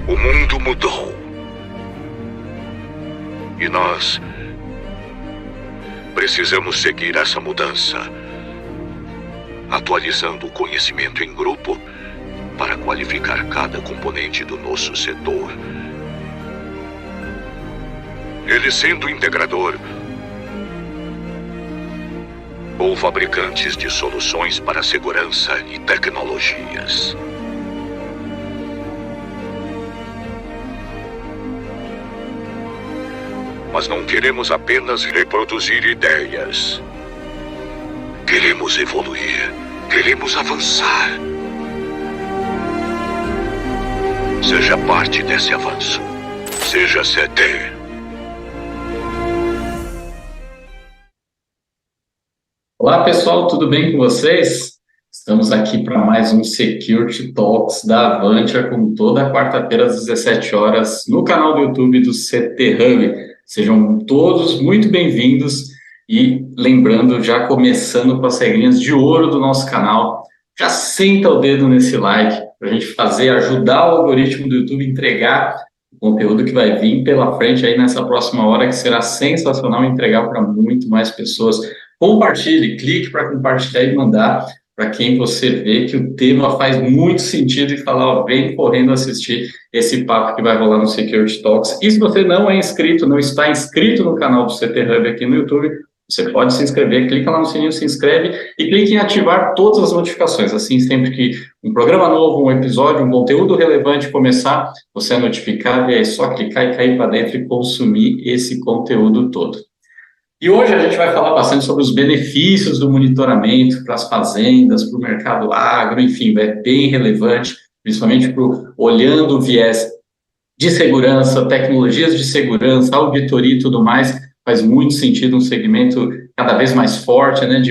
O mundo mudou. E nós precisamos seguir essa mudança, atualizando o conhecimento em grupo para qualificar cada componente do nosso setor. Ele sendo integrador ou fabricantes de soluções para segurança e tecnologias. Mas não queremos apenas reproduzir ideias. Queremos evoluir. Queremos avançar. Seja parte desse avanço. Seja CT. Olá pessoal, tudo bem com vocês? Estamos aqui para mais um Security Talks da Avantia, como toda quarta-feira às 17 horas, no canal do YouTube do CT Hub. Sejam todos muito bem-vindos e lembrando, já começando com as regrinhas de ouro do nosso canal, já senta o dedo nesse like para a gente ajudar o algoritmo do YouTube a entregar o conteúdo que vai vir pela frente aí nessa próxima hora, que será sensacional entregar para muito mais pessoas. Compartilhe, clique para compartilhar e mandar para quem você vê que o tema faz muito sentido e falar, ó, vem correndo assistir esse papo que vai rolar no Security Talks. E se você não é inscrito, não está inscrito no canal do CT Hub aqui no YouTube, você pode se inscrever, clica lá no sininho, se inscreve e clique em ativar todas as notificações. Assim, sempre que um programa novo, um episódio, um conteúdo relevante começar, você é notificado e é só clicar e cair para dentro e consumir esse conteúdo todo. E hoje a gente vai falar bastante sobre os benefícios do monitoramento para as fazendas, para o mercado agro, enfim, é bem relevante, principalmente olhando o viés de segurança, tecnologias de segurança, auditoria e tudo mais, faz muito sentido um segmento cada vez mais forte, né,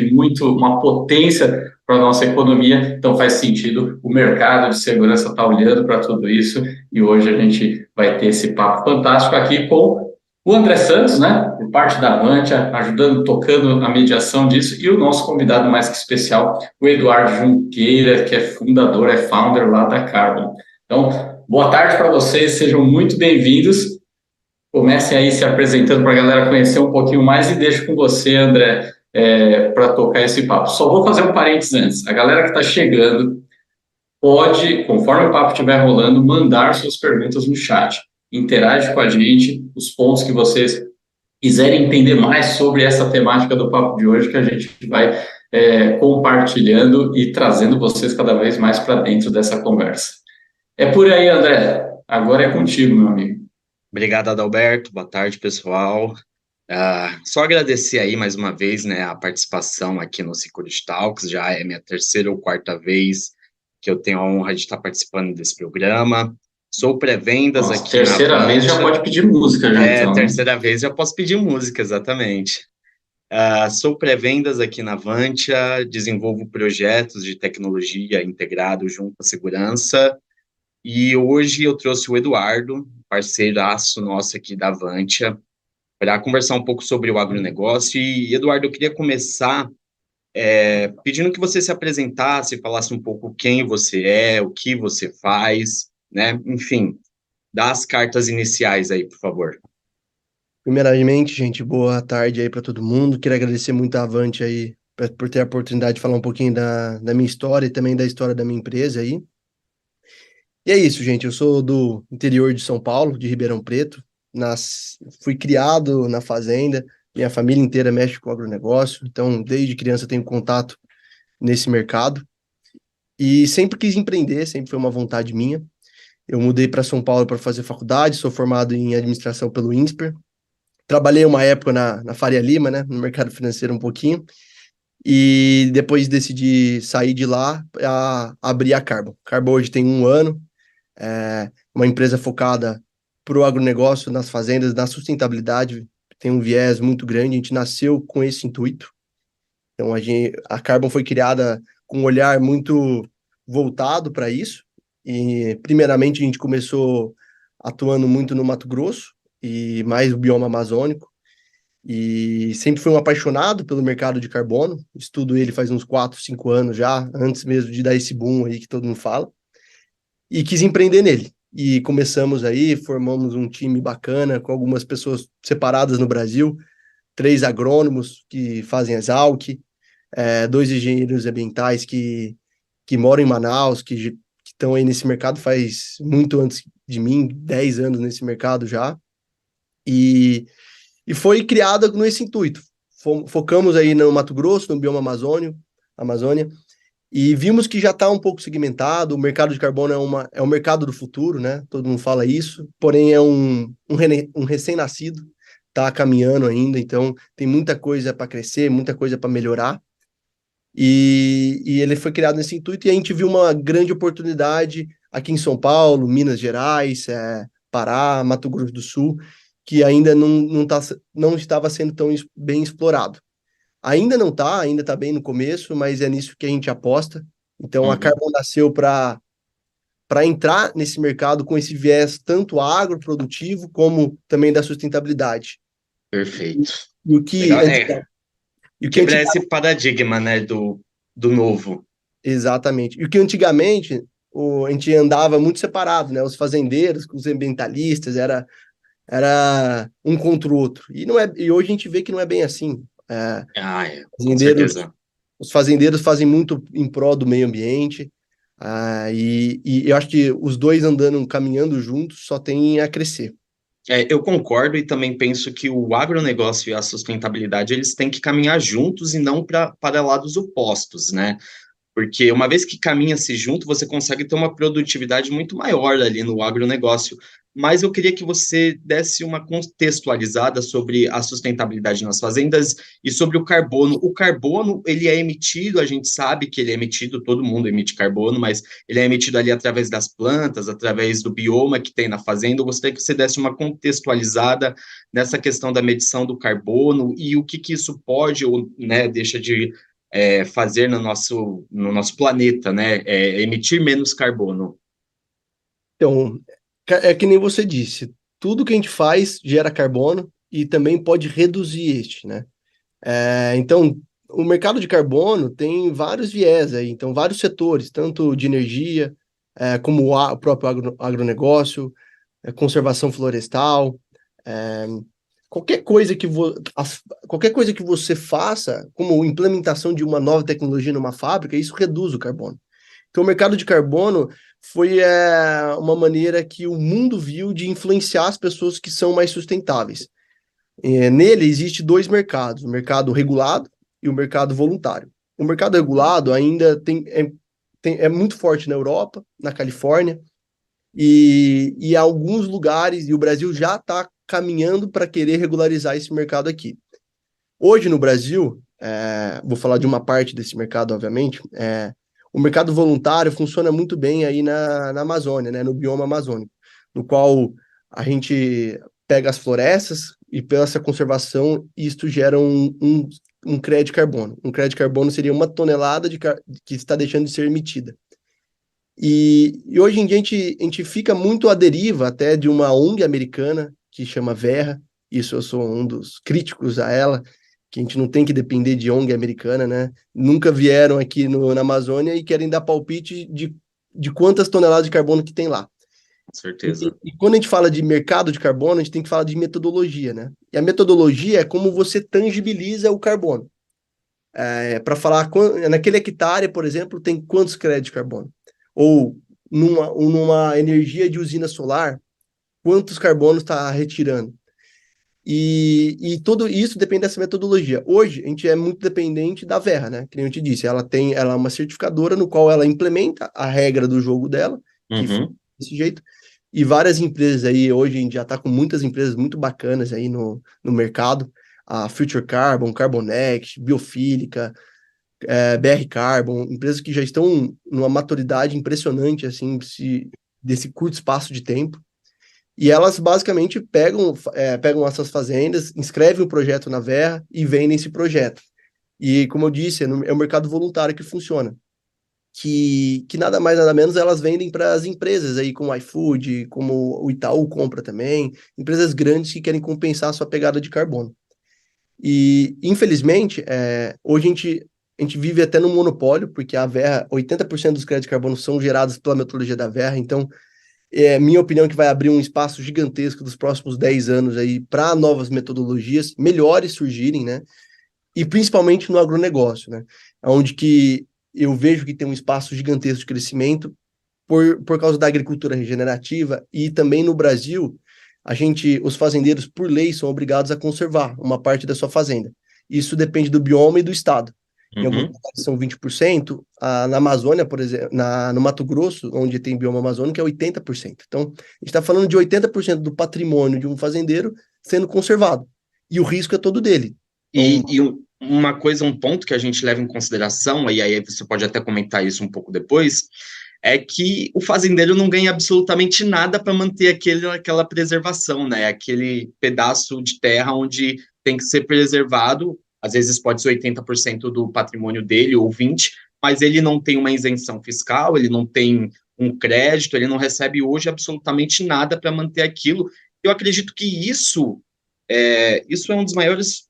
uma potência para a nossa economia, então faz sentido o mercado de segurança estar olhando para tudo isso, e hoje a gente vai ter esse papo fantástico aqui com o André Santos, né, por parte da Avantia, ajudando, tocando a mediação disso, e o nosso convidado mais que especial, o Eduardo Junqueira, que é founder lá da Carbon. Então, boa tarde para vocês, sejam muito bem-vindos. Comecem aí se apresentando para a galera conhecer um pouquinho mais e deixo com você, André, para tocar esse papo. Só vou fazer um parênteses antes. A galera que está chegando pode, conforme o papo estiver rolando, mandar suas perguntas no chat. Interage com a gente, os pontos que vocês quiserem entender mais sobre essa temática do papo de hoje, que a gente vai compartilhando e trazendo vocês cada vez mais para dentro dessa conversa. É por aí, André. Agora é contigo, meu amigo. Obrigado, Adalberto. Boa tarde, pessoal. Só agradecer aí mais uma vez, né, a participação aqui no Security Talks. Já é minha terceira ou quarta vez que eu tenho a honra de estar participando desse programa. Sou pré-vendas aqui na terceira vez já pode pedir música, já então. Terceira vez já posso pedir música, exatamente. Sou pré-vendas aqui na Avantia, desenvolvo projetos de tecnologia integrado junto à segurança, e hoje eu trouxe o Eduardo, parceiraço nosso aqui da Avantia, para conversar um pouco sobre o agronegócio. E, Eduardo, eu queria começar pedindo que você se apresentasse, falasse um pouco quem você é, o que você faz, né? Enfim, dá as cartas iniciais aí, por favor. Primeiramente, gente, boa tarde aí para todo mundo. Queria agradecer muito a Avantia aí por ter a oportunidade de falar um pouquinho da minha história e também da história da minha empresa aí. E é isso, gente. Eu sou do interior de São Paulo, de Ribeirão Preto. Fui criado na fazenda. Minha família inteira mexe com agronegócio. Então, desde criança eu tenho contato nesse mercado. E sempre quis empreender, sempre foi uma vontade minha. Eu mudei para São Paulo para fazer faculdade, sou formado em administração pelo INSPER. Trabalhei uma época na Faria Lima, né, no mercado financeiro um pouquinho. E depois decidi sair de lá para abrir a Carbon. Carbon hoje tem 1 ano. Uma empresa focada para o agronegócio, nas fazendas, na sustentabilidade, tem um viés muito grande, a gente nasceu com esse intuito. Então, a Carbon foi criada com um olhar muito voltado para isso, e primeiramente a gente começou atuando muito no Mato Grosso, e mais o bioma amazônico, e sempre fui um apaixonado pelo mercado de carbono, estudo ele faz uns 4, 5 anos já, antes mesmo de dar esse boom aí que todo mundo fala. e quis empreender nele. E começamos aí, formamos um time bacana com algumas pessoas separadas no Brasil, 3 agrônomos que fazem Exalc, 2 engenheiros ambientais que moram em Manaus, que estão aí nesse mercado faz muito antes de mim, 10 anos nesse mercado já, e, e foi criada nesse intuito. Focamos aí no Mato Grosso, no bioma Amazônia, e vimos que já está um pouco segmentado, o mercado de carbono é um mercado do futuro, né? Todo mundo fala isso, porém é um recém-nascido, está caminhando ainda, então tem muita coisa para crescer, muita coisa para melhorar. E ele foi criado nesse intuito e a gente viu uma grande oportunidade aqui em São Paulo, Minas Gerais, Pará, Mato Grosso do Sul, que ainda não estava sendo tão bem explorado. Ainda está bem no começo, mas é nisso que a gente aposta. Então a Carbon nasceu para entrar nesse mercado com esse viés tanto agroprodutivo como também da sustentabilidade. Perfeito. E o que Legal. e o que Quebrar esse paradigma, né, do novo. Exatamente. E o que antigamente a gente andava muito separado, né? Os fazendeiros, os ambientalistas, era um contra o outro. E hoje a gente vê que não é bem assim. Com certeza. Os fazendeiros fazem muito em prol do meio ambiente, e eu acho que os dois andando, caminhando juntos, só tem a crescer. Eu concordo e também penso que o agronegócio e a sustentabilidade, eles têm que caminhar juntos e não para lados opostos, né? Porque uma vez que caminha-se junto, você consegue ter uma produtividade muito maior ali no agronegócio. Mas eu queria que você desse uma contextualizada sobre a sustentabilidade nas fazendas e sobre o carbono. O carbono, ele é emitido, a gente sabe que ele é emitido, todo mundo emite carbono, mas ele é emitido ali através das plantas, através do bioma que tem na fazenda. Eu gostaria que você desse uma contextualizada nessa questão da medição do carbono e o que isso pode ou, né, deixa de fazer no nosso planeta, né? Emitir menos carbono. Então, é que nem você disse, tudo que a gente faz gera carbono e também pode reduzir este, né? Então, o mercado de carbono tem vários viés aí, então vários setores, tanto de energia, como o próprio agronegócio, conservação florestal, é, qualquer coisa qualquer coisa que você faça, como implementação de uma nova tecnologia numa fábrica, isso reduz o carbono. Então, o mercado de carbono foi uma maneira que o mundo viu de influenciar as pessoas que são mais sustentáveis. Nele existe 2 mercados, o mercado regulado e o mercado voluntário. O mercado regulado ainda é muito forte na Europa, na Califórnia, e alguns lugares, e o Brasil já está caminhando para querer regularizar esse mercado aqui. Hoje no Brasil, vou falar de uma parte desse mercado, obviamente, o mercado voluntário funciona muito bem aí na Amazônia, né, no bioma amazônico, no qual a gente pega as florestas e pela essa conservação, isto gera um crédito de carbono. Um crédito de carbono seria 1 tonelada que está deixando de ser emitida. E hoje em dia a gente fica muito à deriva até de uma ONG americana que chama Verra, isso eu sou um dos críticos a ela, que a gente não tem que depender de ONG americana, né? Nunca vieram aqui na Amazônia e querem dar palpite de quantas toneladas de carbono que tem lá. Com certeza. E quando a gente fala de mercado de carbono, a gente tem que falar de metodologia, né? E a metodologia é como você tangibiliza o carbono. Para falar, naquele hectare, por exemplo, tem quantos créditos de carbono? Ou numa energia de usina solar, quantos carbonos está retirando? E tudo isso depende dessa metodologia. Hoje, a gente é muito dependente da Verra, né? Que eu te disse, ela é uma certificadora no qual ela implementa a regra do jogo dela, que foi desse jeito, e várias empresas aí, hoje a gente já está com muitas empresas muito bacanas aí no mercado, a Future Carbon, Carbonext, Biofílica, BR Carbon, empresas que já estão numa maturidade impressionante, assim, desse curto espaço de tempo. E elas basicamente pegam essas fazendas, inscrevem o projeto na Verra e vendem esse projeto. E, como eu disse, é o mercado voluntário que funciona. Que nada mais, nada menos, elas vendem para as empresas aí, como o iFood, como o Itaú compra também, empresas grandes que querem compensar a sua pegada de carbono. E, infelizmente, hoje a a gente vive até no monopólio, porque a Verra, 80% dos créditos de carbono são gerados pela metodologia da Verra, então é minha opinião que vai abrir um espaço gigantesco dos próximos 10 anos aí para novas metodologias melhores surgirem, né? E principalmente no agronegócio, né? Onde que eu vejo que tem um espaço gigantesco de crescimento por causa da agricultura regenerativa e também no Brasil, os fazendeiros, por lei, são obrigados a conservar uma parte da sua fazenda. Isso depende do bioma e do estado. Em alguns lugares são 20%, na Amazônia, por exemplo, no Mato Grosso, onde tem bioma amazônico, é 80%. Então, a gente está falando de 80% do patrimônio de um fazendeiro sendo conservado. E o risco é todo dele. Uma coisa, um ponto que a gente leva em consideração, e aí você pode até comentar isso um pouco depois, é que o fazendeiro não ganha absolutamente nada para manter aquela preservação, né? Aquele pedaço de terra onde tem que ser preservado, às vezes pode ser 80% do patrimônio dele, ou 20%, mas ele não tem uma isenção fiscal, ele não tem um crédito, ele não recebe hoje absolutamente nada para manter aquilo. Eu acredito que isso é um dos maiores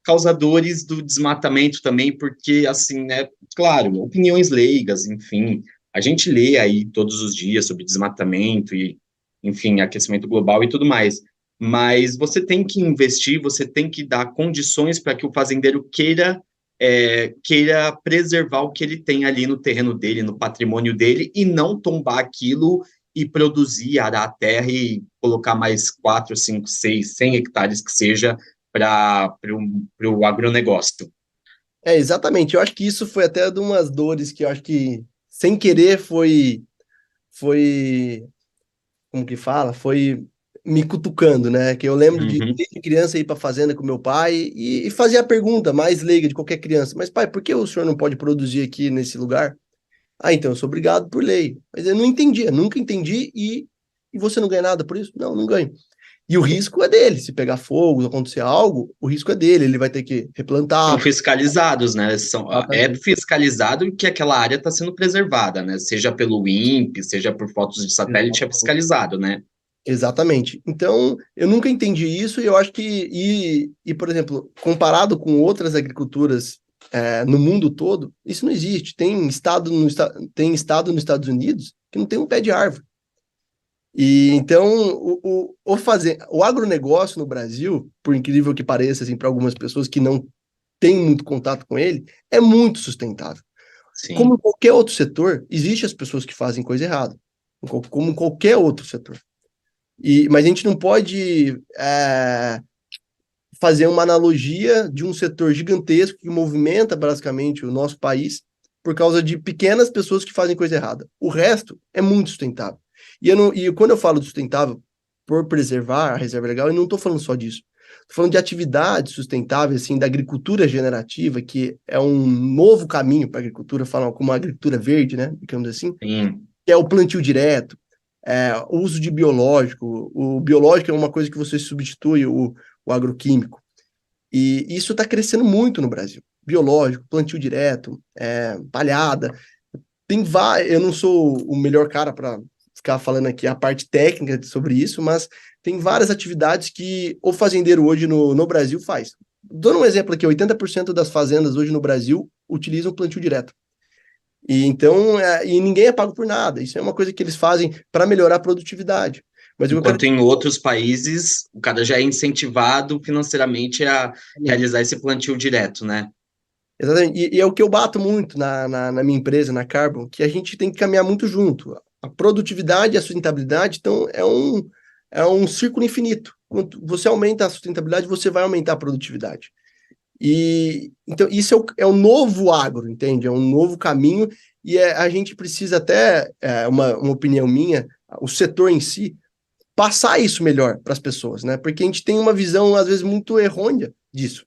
causadores do desmatamento também, porque, assim, né, claro, opiniões leigas, enfim, a gente lê aí todos os dias sobre desmatamento e, enfim, aquecimento global e tudo mais, mas você tem que investir, você tem que dar condições para que o fazendeiro queira preservar o que ele tem ali no terreno dele, no patrimônio dele, e não tombar aquilo e produzir, arar a terra e colocar mais 4, 5, 6, 100 hectares que seja para o agronegócio. Exatamente. Eu acho que isso foi até de umas dores que eu acho que, sem querer, foi, como que fala? Foi me cutucando, né? Que eu lembro de, desde criança, ir para a fazenda com meu pai e fazer a pergunta mais leiga de qualquer criança. Mas, pai, por que o senhor não pode produzir aqui nesse lugar? Então, eu sou obrigado por lei. Mas eu não entendia, nunca entendi e você não ganha nada por isso? Não, não ganho. E o risco é dele. Se pegar fogo, acontecer algo, o risco é dele. Ele vai ter que replantar. São fiscalizados, né? É fiscalizado que aquela área está sendo preservada, né? Seja pelo INPE, seja por fotos de satélite, é fiscalizado, né? Exatamente. Então, eu nunca entendi isso e eu acho que, por exemplo, comparado com outras agriculturas no mundo todo, isso não existe. Tem estado nos Estados Unidos que não tem um pé de árvore. E então o agronegócio no Brasil, por incrível que pareça, assim, para algumas pessoas que não têm muito contato com ele, é muito sustentável. Sim. Como em qualquer outro setor, existem as pessoas que fazem coisa errada, como em qualquer outro setor. Mas a gente não pode fazer uma analogia de um setor gigantesco que movimenta basicamente o nosso país por causa de pequenas pessoas que fazem coisa errada. O resto é muito sustentável. E quando eu falo de sustentável, por preservar a reserva legal, eu não estou falando só disso. Estou falando de atividades sustentáveis, assim, da agricultura generativa, que é um novo caminho para a agricultura, falam como a agricultura verde, né, digamos assim, Sim. Que é o plantio direto, o uso de biológico. O biológico é uma coisa que você substitui o agroquímico. E isso está crescendo muito no Brasil. Biológico, plantio direto, palhada. Eu não sou o melhor cara para ficar falando aqui a parte técnica sobre isso, mas tem várias atividades que o fazendeiro hoje no Brasil faz. Dando um exemplo aqui, 80% das fazendas hoje no Brasil utilizam plantio direto. E ninguém é pago por nada. Isso é uma coisa que eles fazem para melhorar a produtividade. Mas enquanto em outros países, o cara já é incentivado financeiramente a realizar esse plantio direto, né? Exatamente. E é o que eu bato muito na minha empresa, na Carbon, que a gente tem que caminhar muito junto. A produtividade e a sustentabilidade, então, é um círculo infinito. Quando você aumenta a sustentabilidade, você vai aumentar a produtividade. Então, isso é o novo agro, entende? É um novo caminho e a gente precisa até, uma opinião minha, o setor em si, passar isso melhor para as pessoas, né? Porque a gente tem uma visão, às vezes, muito errônea disso,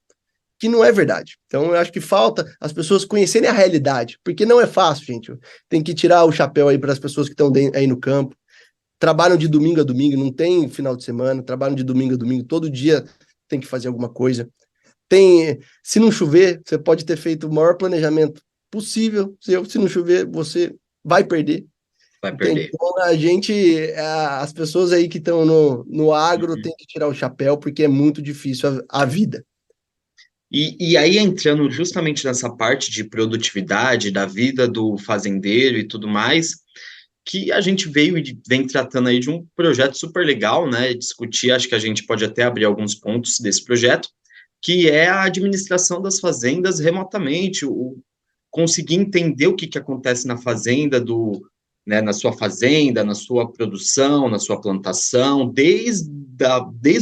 que não é verdade. Então, eu acho que falta as pessoas conhecerem a realidade, porque não é fácil, gente. Tem que tirar o chapéu aí para as pessoas que estão aí no campo, trabalham de domingo a domingo, não tem final de semana, trabalham de domingo a domingo, todo dia tem que fazer alguma coisa. Se não chover, você pode ter feito o maior planejamento possível, se não chover, você vai perder. Vai perder. Então, as pessoas aí que estão no agro têm que tirar o chapéu, porque é muito difícil a vida. E aí, entrando justamente nessa parte de produtividade, da vida do fazendeiro e tudo mais, que a gente veio e vem tratando aí de um projeto super legal, né? Discutir, acho que a gente pode até abrir alguns pontos desse projeto, que é a administração das fazendas remotamente, conseguir entender o que, que acontece na fazenda, né, na sua fazenda, na sua produção, na sua plantação, desde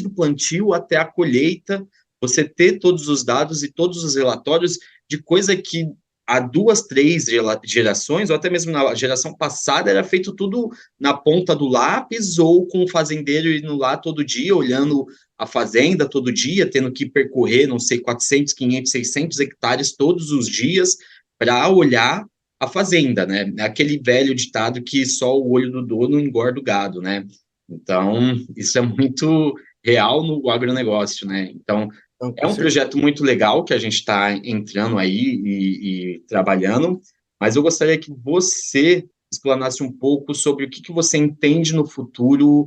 o plantio até a colheita, você ter todos os dados e todos os relatórios de coisa que há 2, 3 gerações, ou até mesmo na geração passada, era feito tudo na ponta do lápis, ou com o fazendeiro indo lá todo dia, olhando a fazenda todo dia, tendo que percorrer, não sei, 400, 500, 600 hectares todos os dias, para olhar a fazenda, né? Aquele velho ditado que só o olho do dono engorda o gado, né? Então, isso é muito real no agronegócio, né? Então, Então, é com um certeza. projeto muito legal que a gente está entrando aí e trabalhando, mas eu gostaria que você explanasse um pouco sobre o que, que você entende no futuro,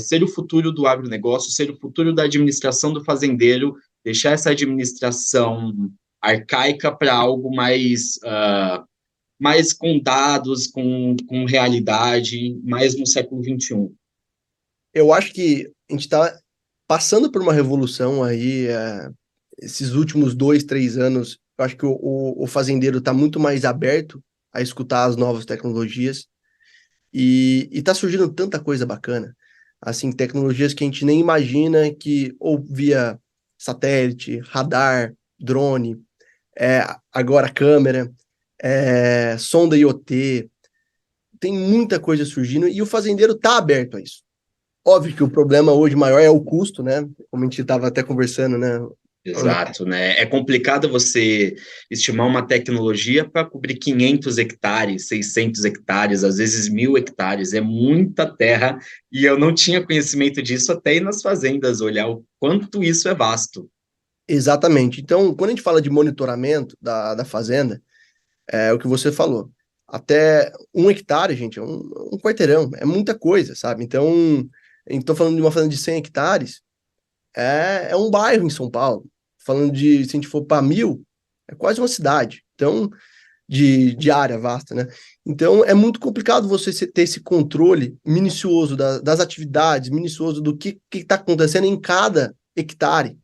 ser o futuro do agronegócio, ser o futuro da administração do fazendeiro, deixar essa administração arcaica para algo mais com dados, com realidade, mais no século XXI. Eu acho que a gente está passando por uma revolução aí, esses últimos 2, 3 anos. Eu acho que o fazendeiro está muito mais aberto a escutar as novas tecnologias e está surgindo tanta coisa bacana. Assim, tecnologias que a gente nem imagina que, ou via satélite, radar, drone, agora câmera, sonda IoT, tem muita coisa surgindo e o fazendeiro está aberto a isso. Óbvio que o problema hoje maior é o custo, né? Como a gente estava até conversando, né? Exato, né? É complicado você estimar uma tecnologia para cobrir 500 hectares, 600 hectares, às vezes 1.000 hectares. É muita terra e eu não tinha conhecimento disso até ir nas fazendas, olhar o quanto isso é vasto. Exatamente. Então, quando a gente fala de monitoramento da fazenda, é o que você falou. Até 1 hectare, gente, é um quarteirão, é muita coisa, sabe? Então, estou falando de uma fazenda de 100 hectares, é um bairro em São Paulo. Falando de, se a gente for para 1.000, é quase uma cidade. Então, de área vasta, né? Então, é muito complicado você ter esse controle minucioso das atividades, minucioso do que está acontecendo em cada hectare.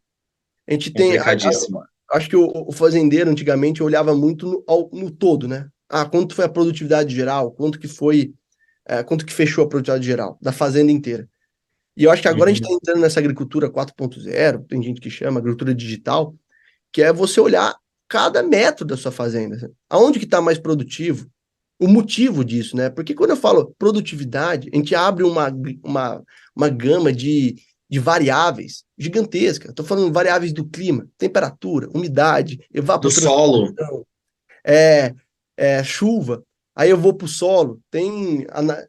A gente tem, Complicadíssimo. acho que o fazendeiro antigamente olhava muito no todo, né? Ah, quanto foi a produtividade geral, quanto que fechou a produtividade geral da fazenda inteira. E eu acho que agora a gente está Uhum. entrando nessa agricultura 4.0, tem gente que chama agricultura digital, que é você olhar cada metro da sua fazenda. Aonde que está mais produtivo? O motivo disso, né? Porque quando eu falo produtividade, a gente abre uma gama de variáveis gigantesca. Estou falando variáveis do clima, temperatura, umidade, Do solo. evapotranspiração, é, chuva. Aí eu vou para o solo.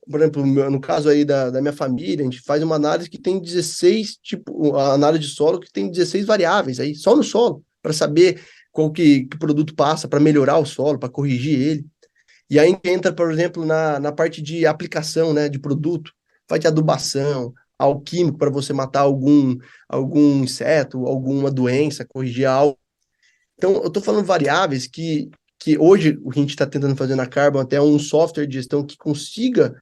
Por exemplo, no caso aí da minha família, a gente faz uma análise que tem 16, tipo, a análise de solo que tem 16 variáveis aí, só no solo, para saber qual que produto passa para melhorar o solo, para corrigir ele. E aí entra, por exemplo, na parte de aplicação, né, de produto, faz de adubação, alquímico para você matar algum inseto, alguma doença, corrigir algo. Então, eu estou falando variáveis que hoje o que a gente está tentando fazer na Carbon até um software de gestão que consiga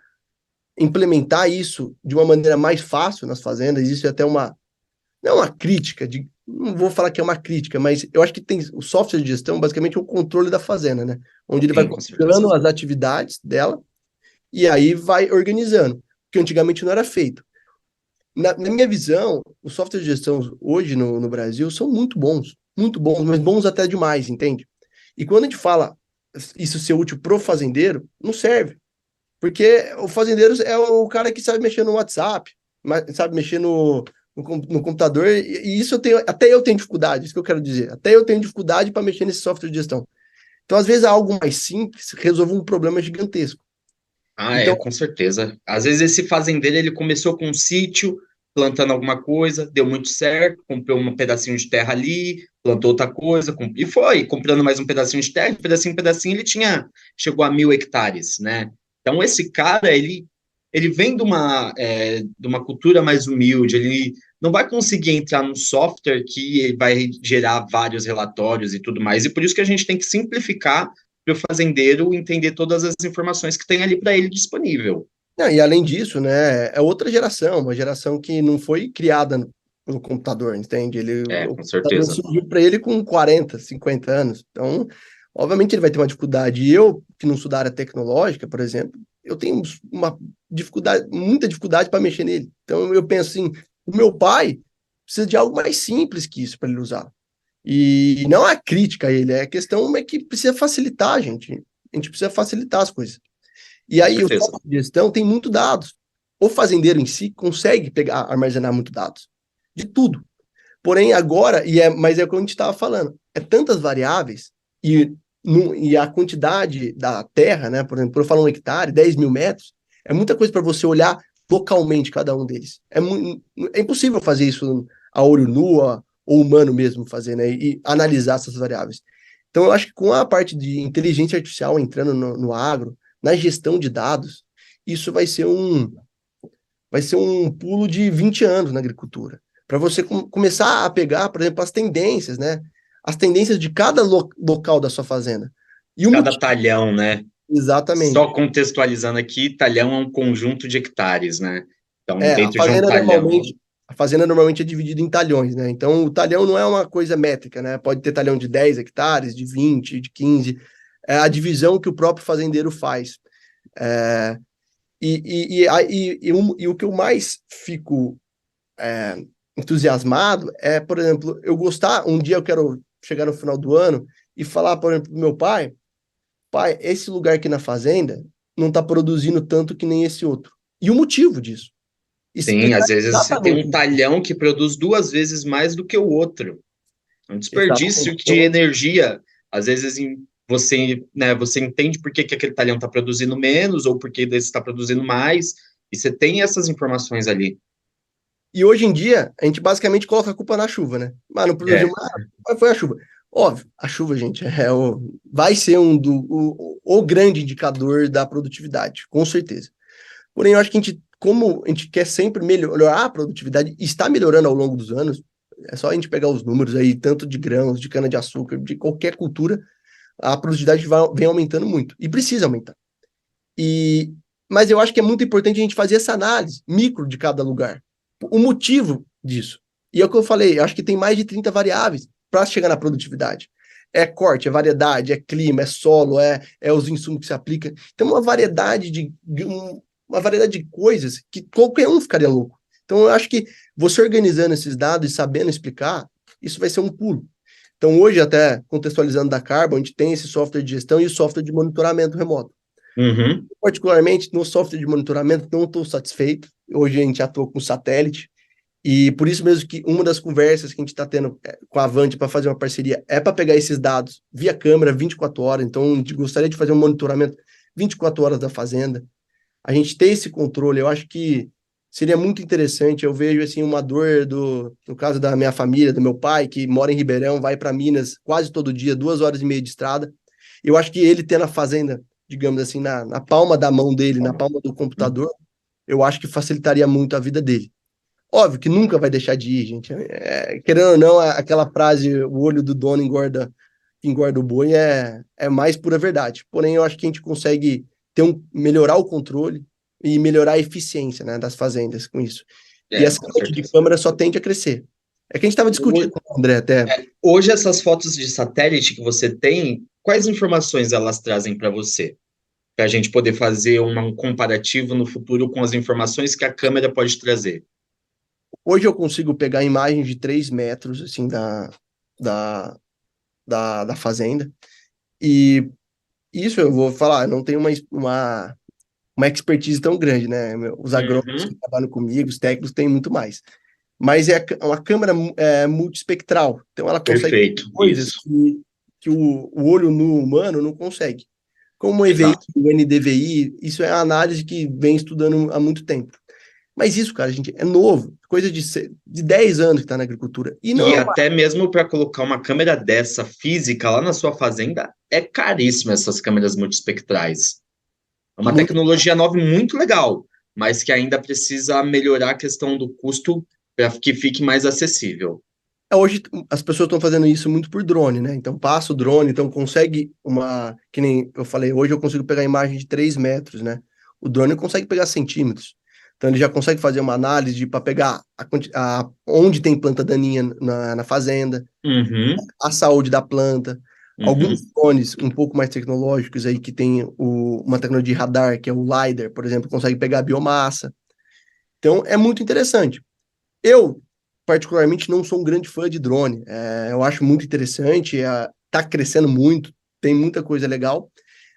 implementar isso de uma maneira mais fácil nas fazendas. Isso é até não é uma crítica, não vou falar que é uma crítica, mas eu acho que tem o software de gestão basicamente é o controle da fazenda, né? Onde ele vai Sim, com certeza. controlando as atividades dela e aí vai organizando, que antigamente não era feito. Na minha visão, os softwares de gestão hoje no Brasil são muito bons, mas bons até demais, entende? E quando a gente fala isso ser útil pro fazendeiro, não serve. Porque o fazendeiro é o cara que sabe mexer no WhatsApp, sabe mexer no computador, e isso até eu tenho dificuldade, isso que eu quero dizer. Até eu tenho dificuldade para mexer nesse software de gestão. Então, às vezes, algo mais simples resolve um problema gigantesco. Ah, Então, com certeza. Às vezes esse fazendeiro, ele começou com um sítio, plantando alguma coisa, deu muito certo, comprou um pedacinho de terra ali, plantou outra coisa, e foi, comprando mais um pedacinho de terra, pedacinho, ele chegou a 1.000 hectares, né? Então esse cara, ele ele vem de uma cultura mais humilde, ele não vai conseguir entrar num software que vai gerar vários relatórios e tudo mais, e por isso que a gente tem que simplificar para o fazendeiro entender todas as informações que tem ali para ele disponível. Não, e além disso, né, é outra geração, uma geração que não foi criada no computador, entende? O Com computador certeza. surgiu para ele com 40, 50 anos. Então, obviamente ele vai ter uma dificuldade. E eu, que não sou da área tecnológica, por exemplo, eu tenho uma dificuldade, muita dificuldade para mexer nele. Então eu penso assim, o meu pai precisa de algo mais simples que isso para ele usar. E não é crítica a ele, é questão é que precisa facilitar a gente. A gente precisa facilitar as coisas. E Com aí o certeza. software de gestão tem muito dados. O fazendeiro em si consegue pegar, armazenar muito dados de tudo. Porém, agora, mas é o que a gente estava falando, é tantas variáveis e a quantidade da terra, né? Por exemplo, eu falo 1 hectare, 10 mil metros, é muita coisa para você olhar localmente cada um deles. É impossível fazer isso a olho nu ou humano mesmo fazer, né? E analisar essas variáveis. Então, eu acho que com a parte de inteligência artificial entrando no agro, na gestão de dados, isso vai ser um pulo de 20 anos na agricultura. Para você começar a pegar, por exemplo, as tendências, né? As tendências de cada local da sua fazenda. E o Cada motivo. talhão, né? Exatamente. Só contextualizando aqui, talhão é um conjunto de hectares, né? Então, A dentro de um fazenda talhão. normalmente é dividida em talhões, né? Então, o talhão não é uma coisa métrica, né? Pode ter talhão de 10 hectares, de 20, de 15. É a divisão que o próprio fazendeiro faz. É, e o que eu mais fico entusiasmado é, por exemplo, eu gostar, um dia eu quero chegar no final do ano e falar, por exemplo, pro meu pai, pai, esse lugar aqui na fazenda não está produzindo tanto que nem esse outro. E o motivo disso. Sim, Explicar às vezes você tem exatamente. um talhão que produz 2 vezes mais do que o outro. É um desperdício Exatamente. de Então, energia. Às vezes você, né, você entende por que, que aquele talhão está produzindo menos ou por que desse está produzindo mais, e você tem essas informações ali. e hoje em dia, a gente basicamente coloca a culpa na chuva, né? Mas não produziu É, mais, mas foi a chuva. Óbvio, a chuva, gente, vai ser o grande indicador da produtividade, com certeza. Porém, eu acho que como a gente quer sempre melhorar a produtividade, e está melhorando ao longo dos anos, é só a gente pegar os números aí, tanto de grãos, de cana-de-açúcar, de qualquer cultura, a produtividade vem aumentando muito, e precisa aumentar. E, mas eu acho que é muito importante a gente fazer essa análise micro de cada lugar, o motivo disso. E é o que eu falei, eu acho que tem mais de 30 variáveis para chegar na produtividade. É corte, é variedade, é clima, é solo, é os insumos que se aplica. Então, uma variedade de coisas que qualquer um ficaria louco. Então, eu acho que você organizando esses dados e sabendo explicar, isso vai ser um pulo. Então, hoje, até contextualizando da Carbon, a gente tem esse software de gestão e o software de monitoramento remoto. uhum. Particularmente, no software de monitoramento, não estou satisfeito. Hoje a gente atua com satélite, e por isso mesmo que uma das conversas que a gente está tendo com a Avante para fazer uma parceria é para pegar esses dados via câmera 24 horas. Então, a gente gostaria de fazer um monitoramento 24 horas da fazenda. A gente ter esse controle, eu acho que seria muito interessante. Eu vejo assim uma dor no caso da minha família, do meu pai, que mora em Ribeirão, vai para Minas quase todo dia, 2 horas e meia de estrada. Eu acho que ele tendo a fazenda, digamos assim, na palma da mão dele, na palma do computador, eu acho que facilitaria muito a vida dele. Óbvio que nunca vai deixar de ir, gente. Querendo ou não, aquela frase, o olho do dono engorda o boi, é mais pura verdade. Porém, eu acho que a gente consegue melhorar o controle e melhorar a eficiência, né, das fazendas com isso. E essa Com rede de certeza. câmera só tende a crescer. É que a gente estava discutindo com o André até. Hoje, essas fotos de satélite que você tem, quais informações elas trazem para você? Para a gente poder fazer um comparativo no futuro com as informações que a câmera pode trazer. Hoje eu consigo pegar imagens de 3 metros, assim, da, da fazenda. E isso eu vou falar, eu não tenho uma expertise tão grande, né? Os agrônomos que Uhum. trabalham comigo, os técnicos têm muito mais. Mas é uma câmera multispectral, então ela consegue Perfeito, coisas isso. que o olho nu humano não consegue. Como o EVI, Exato. o NDVI, isso é a análise que vem estudando há muito tempo. Mas isso, cara, gente, é novo, coisa de 10 anos que está na agricultura. E E não, até mesmo para colocar uma câmera dessa física lá na sua fazenda, é caríssimo essas câmeras multispectrais. É uma muito. tecnologia nova e muito legal, mas que ainda precisa melhorar a questão do custo para que fique mais acessível. Hoje as pessoas estão fazendo isso muito por drone, né? Então passa o drone, então consegue que nem eu falei, hoje eu consigo pegar imagem de 3 metros, né? O drone consegue pegar centímetros. Então ele já consegue fazer uma análise para pegar onde tem planta daninha na fazenda, a saúde da planta. Alguns drones um pouco mais tecnológicos aí que tem uma tecnologia de radar, que é o LiDAR, por exemplo, consegue pegar a biomassa. Então é muito interessante. Eu, particularmente, não sou um grande fã de drone. Eu acho muito interessante, tá crescendo muito, tem muita coisa legal,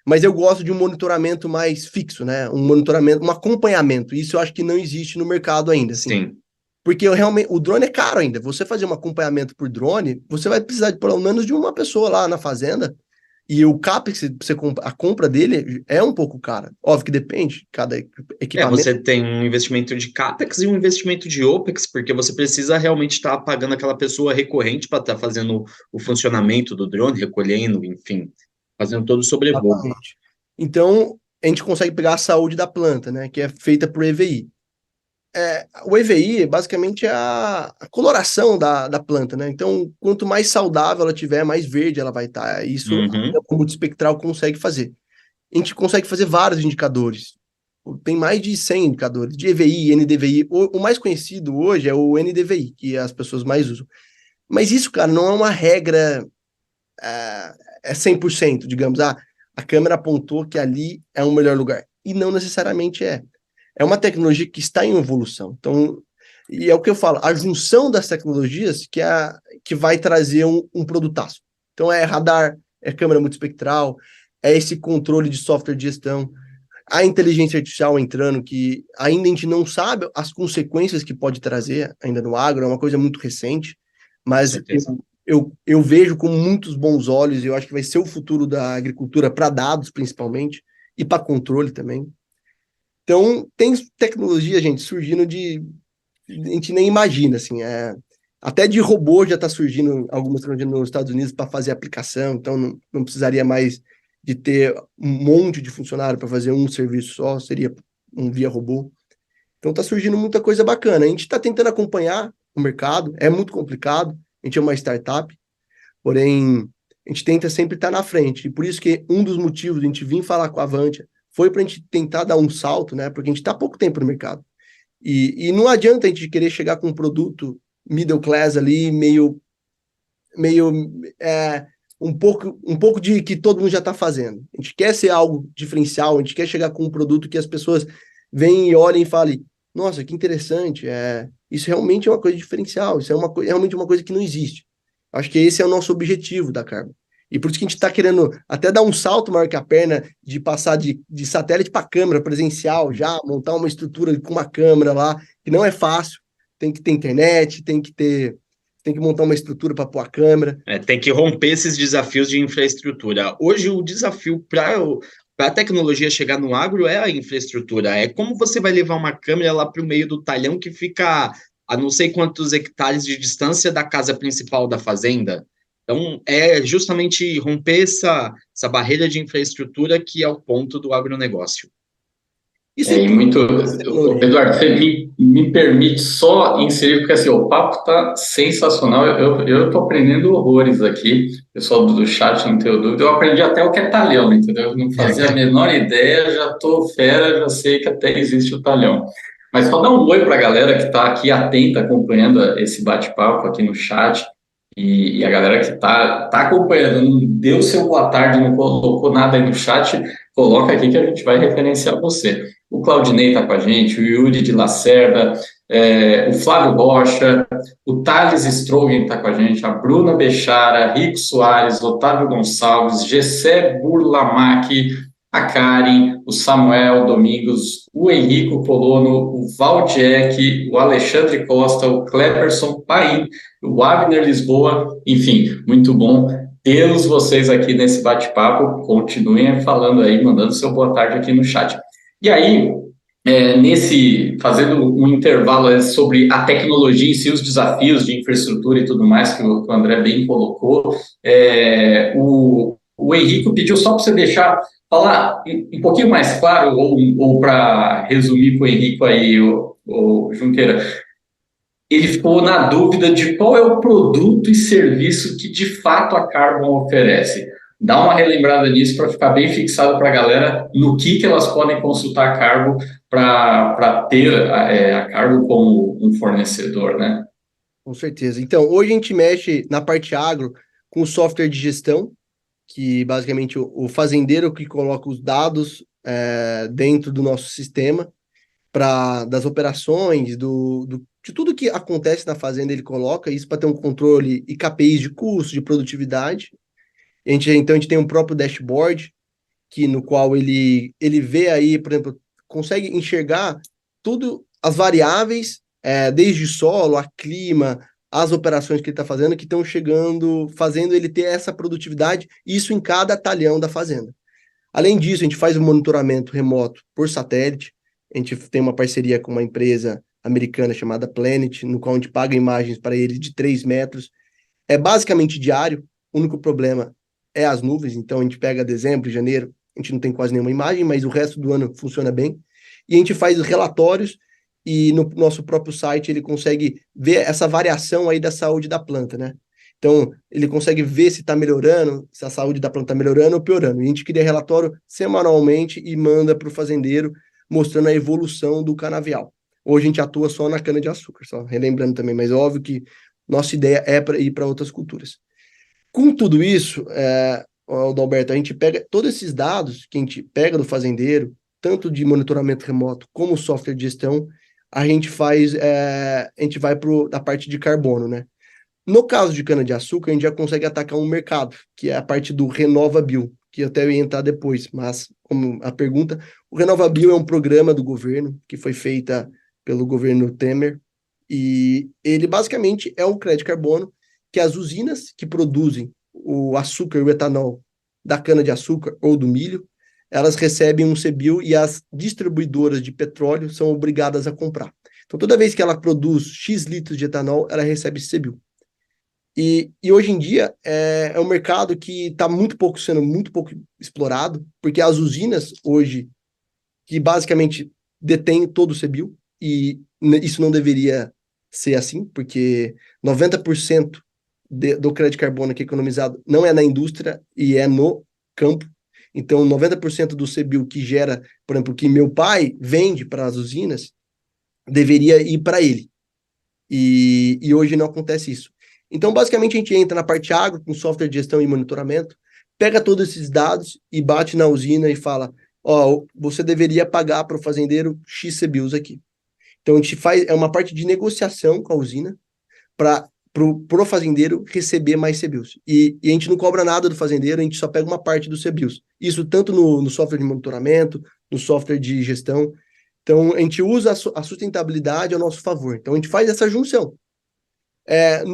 mas eu gosto de um monitoramento mais fixo, né? Um monitoramento, um acompanhamento. Isso eu acho que não existe no mercado ainda, assim. Sim. Porque o drone é caro ainda. Você fazer um acompanhamento por drone, você vai precisar de pelo menos de uma pessoa lá na fazenda. E o CAPEX, a compra dele é um pouco cara. Óbvio que depende, cada equipamento. Você tem um investimento de CAPEX e um investimento de OPEX, porque você precisa realmente estar pagando aquela pessoa recorrente para estar fazendo o funcionamento do drone, recolhendo, enfim, fazendo todo o sobrevoo. Exatamente. Então, a gente consegue pegar a saúde da planta, né, que é feita por EVI. O EVI, basicamente, é a coloração da planta, né? Então, quanto mais saudável ela tiver, mais verde ela vai estar. Isso o multispectral consegue fazer. A gente consegue fazer vários indicadores. Tem mais de 100 indicadores, de EVI, NDVI. O mais conhecido hoje é o NDVI, que as pessoas mais usam. Mas isso, cara, não é uma regra 100%, digamos. A câmera apontou que ali é um melhor lugar. E não necessariamente é. É uma tecnologia que está em evolução. Então, e é o que eu falo, a junção das tecnologias que vai trazer um produtaço. Então, é radar, é câmera multispectral, é esse controle de software de gestão, a inteligência artificial entrando, que ainda a gente não sabe as consequências que pode trazer ainda no agro, é uma coisa muito recente, mas eu vejo com muitos bons olhos, e eu acho que vai ser o futuro da agricultura para dados, principalmente, e para controle também. Então, tem tecnologia, gente, surgindo a gente nem imagina, assim, até de robô já está surgindo algumas tecnologias nos Estados Unidos para fazer aplicação, então não precisaria mais de ter um monte de funcionário para fazer um serviço só, seria um via robô. Então está surgindo muita coisa bacana. A gente está tentando acompanhar o mercado, é muito complicado, a gente é uma startup, porém a gente tenta sempre estar na frente, e por isso que um dos motivos de a gente vir falar com a Avantia foi para a gente tentar dar um salto, né? Porque a gente está há pouco tempo no mercado. E não adianta a gente querer chegar com um produto middle class ali, meio um pouco de que todo mundo já está fazendo. A gente quer ser algo diferencial, a gente quer chegar com um produto que as pessoas venham e olhem e falem, nossa, que interessante, isso realmente é uma coisa diferencial, isso é realmente uma coisa que não existe. Acho que esse é o nosso objetivo da Carbon. E por isso que a gente está querendo até dar um salto maior que a perna de passar de satélite para câmera presencial, já montar uma estrutura com uma câmera lá, que não é fácil, tem que ter internet, tem que montar uma estrutura para pôr a câmera. Tem que romper esses desafios de infraestrutura. Hoje o desafio para a tecnologia chegar no agro é a infraestrutura, é como você vai levar uma câmera lá para o meio do talhão que fica a não sei quantos hectares de distância da casa principal da fazenda. Então, é justamente romper essa barreira de infraestrutura que é o ponto do agronegócio. Eduardo, você me permite só inserir, porque assim, o papo está sensacional, eu estou aprendendo horrores aqui, pessoal do chat não tenho dúvida, eu aprendi até o que é talhão, entendeu? Eu não fazia a menor ideia, já estou fera, já sei que até existe o talhão. Mas só dar um oi para a galera que está aqui atenta, acompanhando esse bate-papo aqui no chat, e a galera que está acompanhando, não deu seu boa tarde, não colocou nada aí no chat, coloca aqui que a gente vai referenciar você. O Claudinei está com a gente, o Yuri de Lacerda, o Flávio Rocha, o Thales Strogen está com a gente, a Bruna Bechara, Rico Soares, Otávio Gonçalves, Gessé Burlamac, a Karen, o Samuel Domingos, o Henrico Colono, o Valdec, o Alexandre Costa, o Cleberson Paim, o Abner Lisboa, enfim, muito bom tê-los vocês aqui nesse bate-papo. Continuem falando aí, mandando seu boa tarde aqui no chat. E aí, fazendo um intervalo sobre a tecnologia em si, os desafios de infraestrutura e tudo mais, que o André bem colocou, o Henrico pediu só para você deixar Falar um pouquinho mais claro, ou para resumir para o Henrique aí, o Junqueira, ele ficou na dúvida de qual é o produto e serviço que de fato a Carbon oferece. Dá uma relembrada nisso para ficar bem fixado para a galera no que elas podem consultar a Carbon para ter a Carbon como um fornecedor, né? Com certeza. Então, hoje a gente mexe na parte agro com o software de gestão, que basicamente o fazendeiro que coloca os dados dentro do nosso sistema das operações, de tudo que acontece na fazenda, ele coloca isso para ter um controle e KPIs de custo, de produtividade. Então a gente tem um próprio dashboard no qual ele vê aí, por exemplo, consegue enxergar tudo as variáveis, desde solo, a clima, as operações que ele está fazendo, que estão chegando, fazendo ele ter essa produtividade, isso em cada talhão da fazenda. Além disso, a gente faz um monitoramento remoto por satélite, a gente tem uma parceria com uma empresa americana chamada Planet, no qual a gente paga imagens para ele de 3 metros. É basicamente diário, o único problema é as nuvens, então a gente pega dezembro, janeiro, a gente não tem quase nenhuma imagem, mas o resto do ano funciona bem. E a gente faz relatórios e no nosso próprio site ele consegue ver essa variação aí da saúde da planta, né? Então, ele consegue ver se está melhorando, se a saúde da planta está melhorando ou piorando. E a gente cria relatório semanalmente e manda para o fazendeiro, mostrando a evolução do canavial. Hoje a gente atua só na cana-de-açúcar, só relembrando também, mas é óbvio que nossa ideia é para ir para outras culturas. Com tudo isso, Adalberto, a gente pega todos esses dados que a gente pega do fazendeiro, tanto de monitoramento remoto como software de gestão, a gente vai para a parte de carbono, né? No caso de cana-de-açúcar, a gente já consegue atacar um mercado, que é a parte do RenovaBio, que eu até ia entrar depois, mas como a pergunta, o RenovaBio é um programa do governo, que foi feita pelo governo Temer, e ele basicamente é um crédito carbono que as usinas que produzem o açúcar e o etanol da cana-de-açúcar ou do milho, elas recebem um CBIO e as distribuidoras de petróleo são obrigadas a comprar. Então, toda vez que ela produz X litros de etanol, ela recebe CBIO. E hoje em dia é um mercado que está sendo muito pouco explorado, porque as usinas hoje, que basicamente detêm todo o CBIO, e isso não deveria ser assim, porque 90% do crédito carbono que é economizado não é na indústria e é no campo. Então, 90% do CBIO que gera, por exemplo, que meu pai vende para as usinas, deveria ir para ele. E hoje não acontece isso. Então, basicamente, a gente entra na parte agro, com software de gestão e monitoramento, pega todos esses dados e bate na usina e fala, você deveria pagar para o fazendeiro X CBIOS aqui. Então, a gente faz uma parte de negociação com a usina para pro fazendeiro receber mais CBIOS. E a gente não cobra nada do fazendeiro, a gente só pega uma parte dos CBIOS. Isso tanto no software de monitoramento, no software de gestão. Então, a gente usa a sustentabilidade a nosso favor. Então, a gente faz essa junção.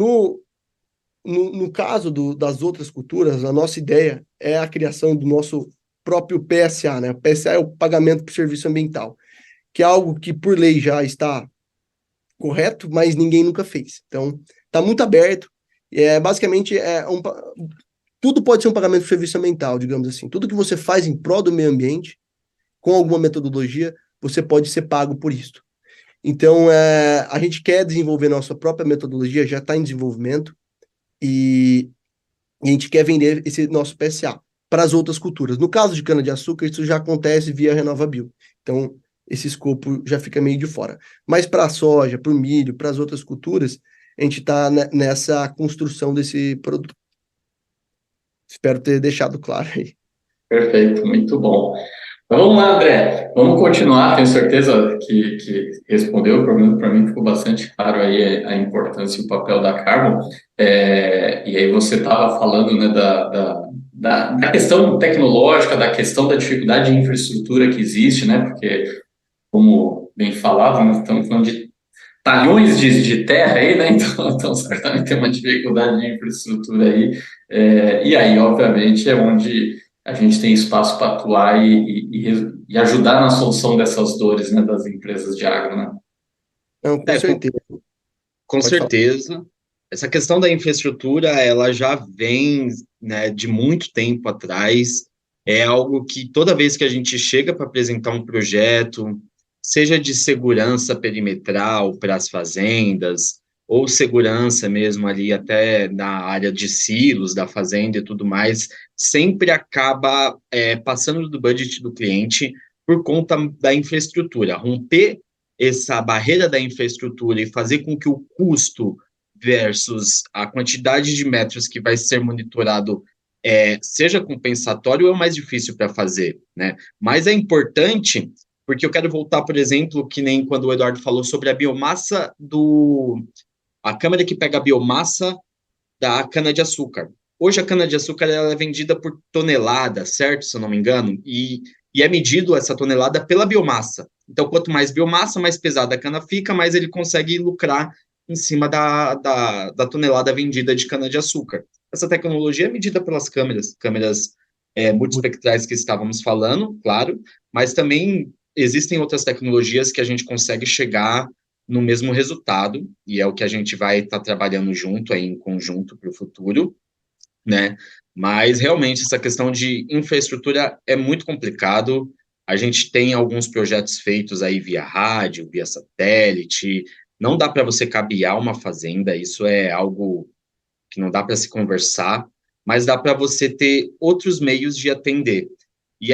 No caso das outras culturas, a nossa ideia é a criação do nosso próprio PSA, né? O PSA é o pagamento por serviço ambiental, que é algo que, por lei, já está correto, mas ninguém nunca fez. Então, está muito aberto. Basicamente, tudo pode ser um pagamento por serviço ambiental, digamos assim. Tudo que você faz em prol do meio ambiente, com alguma metodologia, você pode ser pago por isso. Então, a gente quer desenvolver nossa própria metodologia, já está em desenvolvimento, e a gente quer vender esse nosso PSA para as outras culturas. No caso de cana-de-açúcar, isso já acontece via RenovaBio. Então, esse escopo já fica meio de fora. Mas para a soja, para o milho, para as outras culturas, a gente está nessa construção desse produto. Espero ter deixado claro aí. Perfeito, muito bom. Então, vamos lá, André. Vamos continuar. Tenho certeza que respondeu. Para mim ficou bastante claro aí a importância e o papel da Carbon. E aí você estava falando, né, da questão tecnológica, da questão da dificuldade de infraestrutura que existe, né? Porque, como bem falado, nós estamos falando de talhões de terra aí, né? Então certamente tem uma dificuldade de infraestrutura aí. E aí, obviamente, é onde a gente tem espaço para atuar e ajudar na solução dessas dores, né, das empresas de agro, né? Não, com certeza. Com certeza. Essa questão da infraestrutura, ela já vem, né, de muito tempo atrás. É algo que toda vez que a gente chega para apresentar um projeto, seja de segurança perimetral para as fazendas, ou segurança mesmo ali até na área de silos da fazenda e tudo mais, sempre acaba passando do budget do cliente por conta da infraestrutura. Romper essa barreira da infraestrutura e fazer com que o custo versus a quantidade de metros que vai ser monitorado seja compensatório é o mais difícil para fazer, né? Mas é importante, porque eu quero voltar, por exemplo, que nem quando o Eduardo falou sobre a biomassa a câmera que pega a biomassa da cana-de-açúcar. Hoje a cana-de-açúcar ela é vendida por tonelada, certo? Se eu não me engano, e é medido essa tonelada pela biomassa. Então, quanto mais biomassa, mais pesada a cana fica, mais ele consegue lucrar em cima da tonelada vendida de cana-de-açúcar. Essa tecnologia é medida pelas câmeras multispectrais que estávamos falando, claro, mas também existem outras tecnologias que a gente consegue chegar no mesmo resultado, e é o que a gente vai estar trabalhando junto, aí, em conjunto para o futuro, né? Mas realmente essa questão de infraestrutura é muito complicado. A gente tem alguns projetos feitos aí via rádio, via satélite. Não dá para você cabear uma fazenda, isso é algo que não dá para se conversar, mas dá para você ter outros meios de atender. E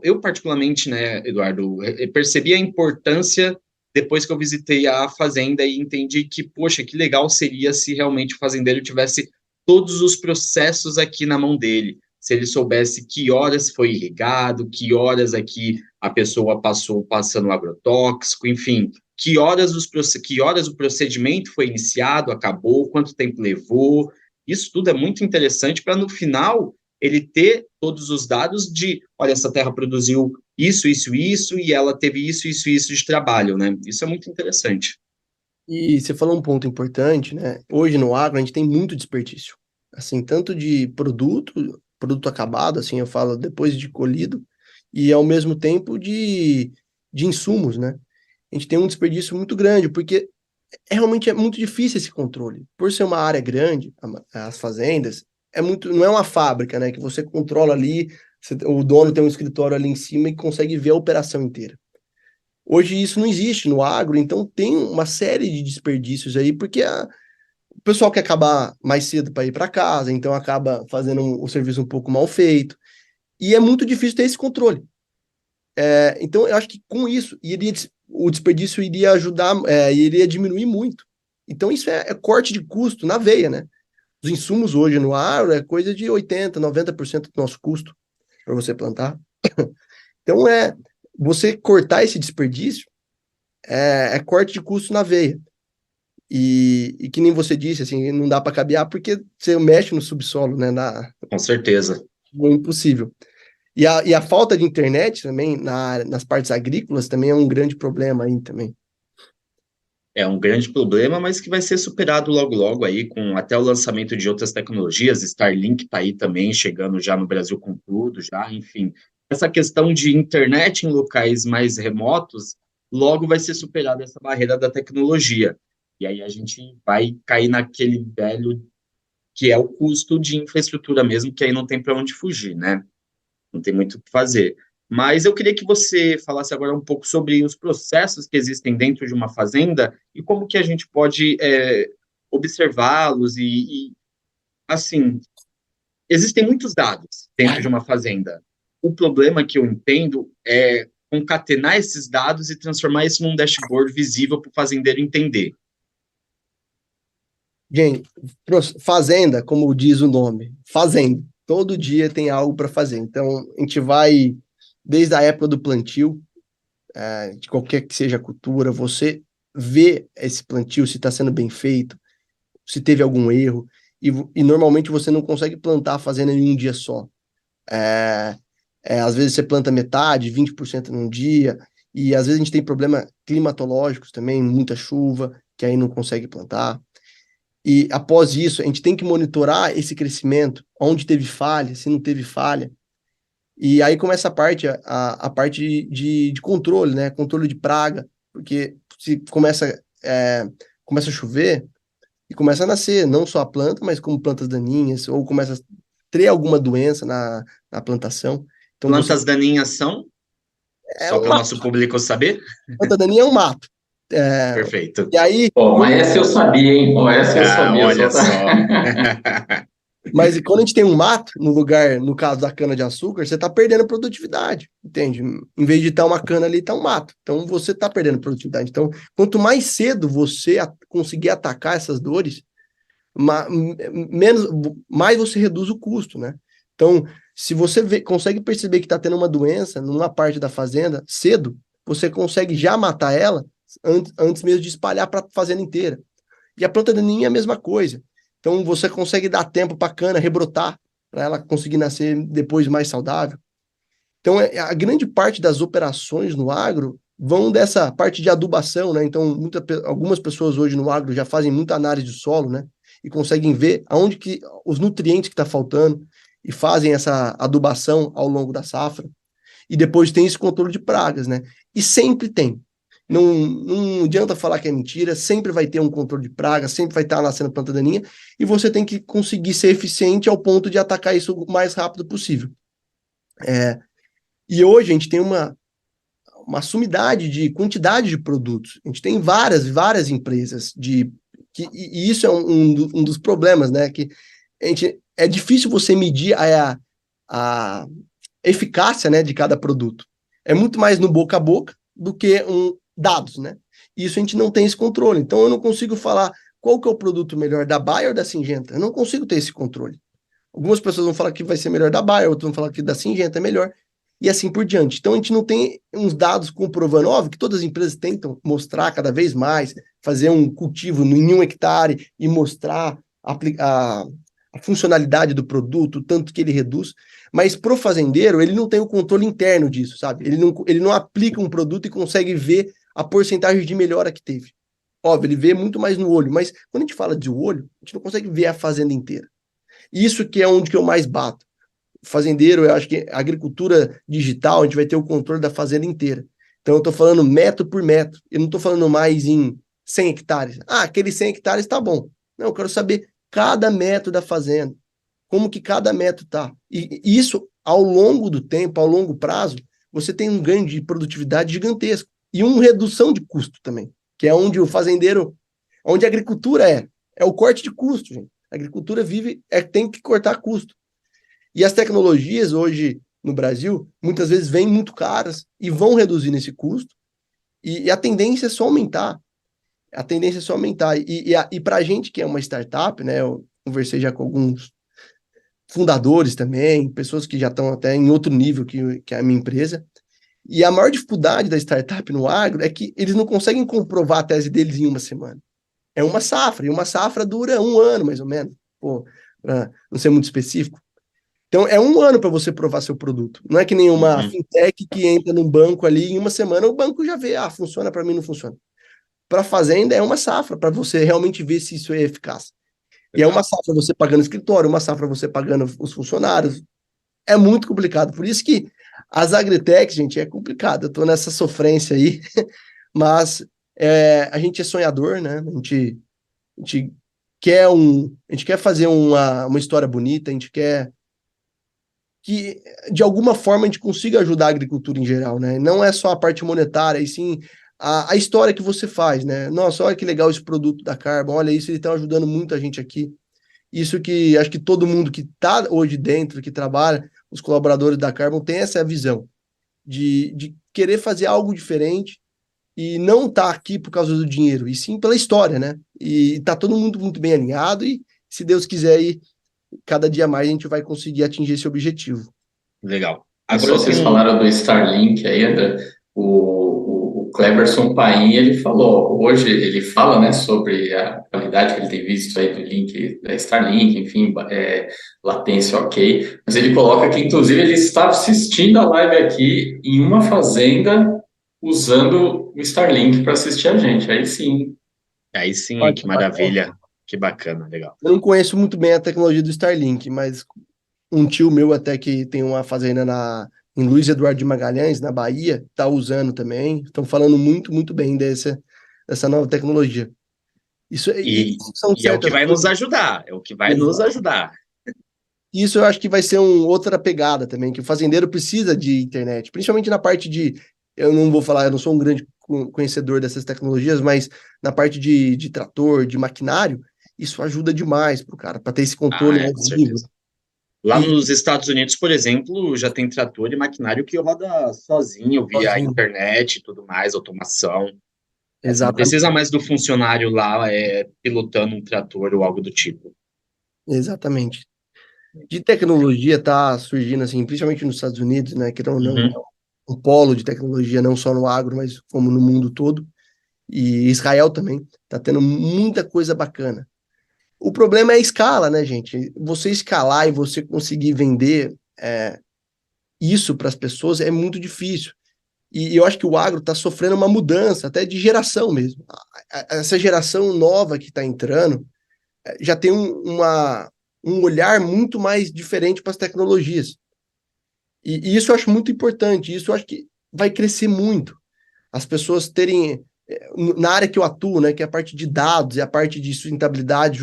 eu particularmente, né, Eduardo, percebi a importância depois que eu visitei a fazenda e entendi que, poxa, que legal seria se realmente o fazendeiro tivesse todos os processos aqui na mão dele, se ele soubesse que horas foi irrigado, que horas aqui a pessoa passou passando agrotóxico, enfim, que horas o procedimento foi iniciado, acabou, quanto tempo levou. Isso tudo é muito interessante para, no final, ele ter todos os dados de, olha, essa terra produziu isso, e ela teve isso de trabalho, né? Isso é muito interessante. E você falou um ponto importante, né? Hoje no agro a gente tem muito desperdício. Assim, tanto de produto acabado, assim, eu falo depois de colhido, e ao mesmo tempo de insumos, né? A gente tem um desperdício muito grande, porque realmente é muito difícil esse controle. Por ser uma área grande, as fazendas, não é uma fábrica, né? Que você controla ali, o dono tem um escritório ali em cima e consegue ver a operação inteira. Hoje isso não existe no agro, então tem uma série de desperdícios aí, porque o pessoal quer acabar mais cedo para ir para casa, então acaba fazendo o serviço um pouco mal feito, e é muito difícil ter esse controle. Então eu acho que com isso o desperdício iria ajudar, iria diminuir muito. Então isso é corte de custo na veia, né? Os insumos hoje no agro é coisa de 80%, 90% do nosso custo para você plantar. Então você cortar esse desperdício é corte de custo na veia. E que nem você disse, assim, não dá para cabear porque você mexe no subsolo, né? Com certeza. É impossível. E a falta de internet também nas partes agrícolas também é um grande problema aí também. É um grande problema, mas que vai ser superado logo logo aí, com até o lançamento de outras tecnologias. Starlink está aí também, chegando já no Brasil com tudo, já, enfim. Essa questão de internet em locais mais remotos, logo vai ser superada essa barreira da tecnologia. E aí a gente vai cair naquele velho que é o custo de infraestrutura mesmo, que aí não tem para onde fugir, né? Não tem muito o que fazer. Mas eu queria que você falasse agora um pouco sobre os processos que existem dentro de uma fazenda e como que a gente pode observá-los assim, existem muitos dados dentro de uma fazenda. O problema que eu entendo é concatenar esses dados e transformar isso num dashboard visível para o fazendeiro entender. Gente, fazenda, como diz o nome, fazenda. Todo dia tem algo para fazer. Então, a gente vai, desde a época do plantio, de qualquer que seja a cultura, você vê esse plantio, se está sendo bem feito, se teve algum erro, e normalmente você não consegue plantar a fazenda em um dia só. Às vezes você planta metade, 20% num dia, e às vezes a gente tem problemas climatológicos também, muita chuva, que aí não consegue plantar. E após isso, a gente tem que monitorar esse crescimento, onde teve falha, se não teve falha. E aí começa a parte de controle, né? Controle de praga, porque se começa a chover e começa a nascer não só a planta, mas como plantas daninhas, ou começa a ter alguma doença na plantação. Então, Plantas daninhas são? é Só um para o mato. nosso público saber? Planta daninha é um mato. Perfeito. E aí, Pô, mas essa eu sabia, hein? Pô, essa eu sabia. Olha Só só. mas quando a gente tem um mato no lugar, no caso da cana-de-açúcar, você está perdendo produtividade, entende? Em vez de estar uma cana ali, está um mato. Então você está perdendo produtividade. Então, quanto mais cedo você conseguir atacar essas dores, menos, mais você reduz o custo, né? Então, se você consegue perceber que está tendo uma doença numa parte da fazenda cedo, você consegue já matar ela antes mesmo de espalhar para a fazenda inteira. E a planta daninha é a mesma coisa. Então, você consegue dar tempo para a cana rebrotar, para ela conseguir nascer depois mais saudável. Então, a grande parte das operações no agro vão dessa parte de adubação, né? Então, algumas pessoas hoje no agro já fazem muita análise de solo, né? E conseguem ver aonde que os nutrientes que está faltando e fazem essa adubação ao longo da safra. E depois tem esse controle de pragas, né? E sempre tem. Não adianta falar que é mentira, sempre vai ter um controle de praga, sempre vai estar nascendo planta daninha, e você tem que conseguir ser eficiente ao ponto de atacar isso o mais rápido possível. E hoje a gente tem uma sumidade de quantidade de produtos. A gente tem várias empresas e isso é um dos problemas, né? Que é difícil você medir a eficácia, né, de cada produto. É muito mais no boca a boca do que dados, né? E isso a gente não tem esse controle. Então eu não consigo falar qual que é o produto melhor, da Bayer ou da Syngenta. Eu não consigo ter esse controle. Algumas pessoas vão falar que vai ser melhor da Bayer, outras vão falar que da Syngenta é melhor, e assim por diante. Então a gente não tem uns dados comprovando, óbvio que todas as empresas tentam mostrar cada vez mais, fazer um cultivo em 1 hectare e mostrar a funcionalidade do produto, tanto que ele reduz, mas pro fazendeiro, ele não tem o controle interno disso, sabe? Ele não aplica um produto e consegue ver a porcentagem de melhora que teve. Óbvio, ele vê muito mais no olho, mas quando a gente fala de olho, a gente não consegue ver a fazenda inteira. Isso que é onde que eu mais bato. Fazendeiro, eu acho que a agricultura digital, a gente vai ter o controle da fazenda inteira. Então eu estou falando metro por metro, eu não estou falando mais em 100 hectares. Ah, aqueles 100 hectares está bom. Não, eu quero saber cada metro da fazenda, como que cada metro está. E isso, ao longo do tempo, ao longo prazo, você tem um ganho de produtividade gigantesco. E uma redução de custo também, que é onde o fazendeiro, onde a agricultura é o corte de custo, gente. A agricultura tem que cortar custo. E as tecnologias hoje no Brasil, muitas vezes vêm muito caras e vão reduzir esse custo. E a tendência é só aumentar. A tendência é só aumentar. E para a gente que é uma startup, né, eu conversei já com alguns fundadores também, pessoas que já estão até em outro nível que a minha empresa. E a maior dificuldade da startup no agro é que eles não conseguem comprovar a tese deles em uma semana. É uma safra, e uma safra dura 1 ano, mais ou menos, para não ser muito específico. Então, é 1 ano para você provar seu produto. Não é que nem uma fintech que entra num banco ali, em uma semana o banco já vê, funciona, para mim não funciona. Para a fazenda é uma safra, para você realmente ver se isso é eficaz. E é uma safra você pagando escritório, uma safra você pagando os funcionários. É muito complicado. Por isso que as agritechs, gente, é complicado. Eu estou nessa sofrência aí, mas a gente é sonhador, né? A gente quer fazer uma história bonita, a gente quer que, de alguma forma, a gente consiga ajudar a agricultura em geral, né? Não é só a parte monetária, e sim a história que você faz, né? Nossa, olha que legal esse produto da Carbon, olha isso, eles estão ajudando muita gente aqui. Isso que acho que todo mundo que está hoje dentro, que trabalha, os colaboradores da Carbon, tem essa visão de querer fazer algo diferente e não estar aqui por causa do dinheiro, e sim pela história, né? E tá todo mundo muito bem alinhado e, se Deus quiser, aí, cada dia mais a gente vai conseguir atingir esse objetivo. Legal. Agora vocês falaram do Starlink aí, André. O Cleberson Paim, ele falou, hoje ele fala, né, sobre a qualidade que ele tem visto aí do link da Starlink, enfim, latência ok, mas ele coloca que, inclusive, ele estava assistindo a live aqui em uma fazenda usando o Starlink para assistir a gente, aí sim. Aí sim, que maravilha, que bacana, legal. Eu não conheço muito bem a tecnologia do Starlink, mas um tio meu até que tem uma fazenda em Luiz Eduardo de Magalhães, na Bahia, está usando também. Estão falando muito, muito bem dessa nova tecnologia. Isso é o que vai nos ajudar, é o que vai nos ajudar. isso eu acho que vai ser outra pegada também, que o fazendeiro precisa de internet, principalmente na parte de, eu não vou falar, eu não sou um grande conhecedor dessas tecnologias, mas na parte de trator, de maquinário, isso ajuda demais pro cara, para ter esse controle Com mais vivo. certeza. Lá E nos Estados Unidos, por exemplo, já tem trator e maquinário que roda sozinho, via sozinho, internet e tudo mais, automação. Você não exatamente, precisa mais do funcionário lá pilotando um trator ou algo do tipo. exatamente. De tecnologia tá surgindo assim, principalmente nos Estados Unidos, né, que não, Uhum, um polo de tecnologia não só no agro, mas como no mundo todo. E Israel também tá tendo muita coisa bacana. O problema é a escala, né, gente? Você escalar e você conseguir vender isso para as pessoas é muito difícil. E eu acho que o agro está sofrendo uma mudança, até de geração mesmo. Essa geração nova que está entrando já tem um olhar muito mais diferente para as tecnologias. E isso eu acho muito importante. Isso eu acho que vai crescer muito. As pessoas terem, na área que eu atuo, né, que é a parte de dados e a parte de sustentabilidade,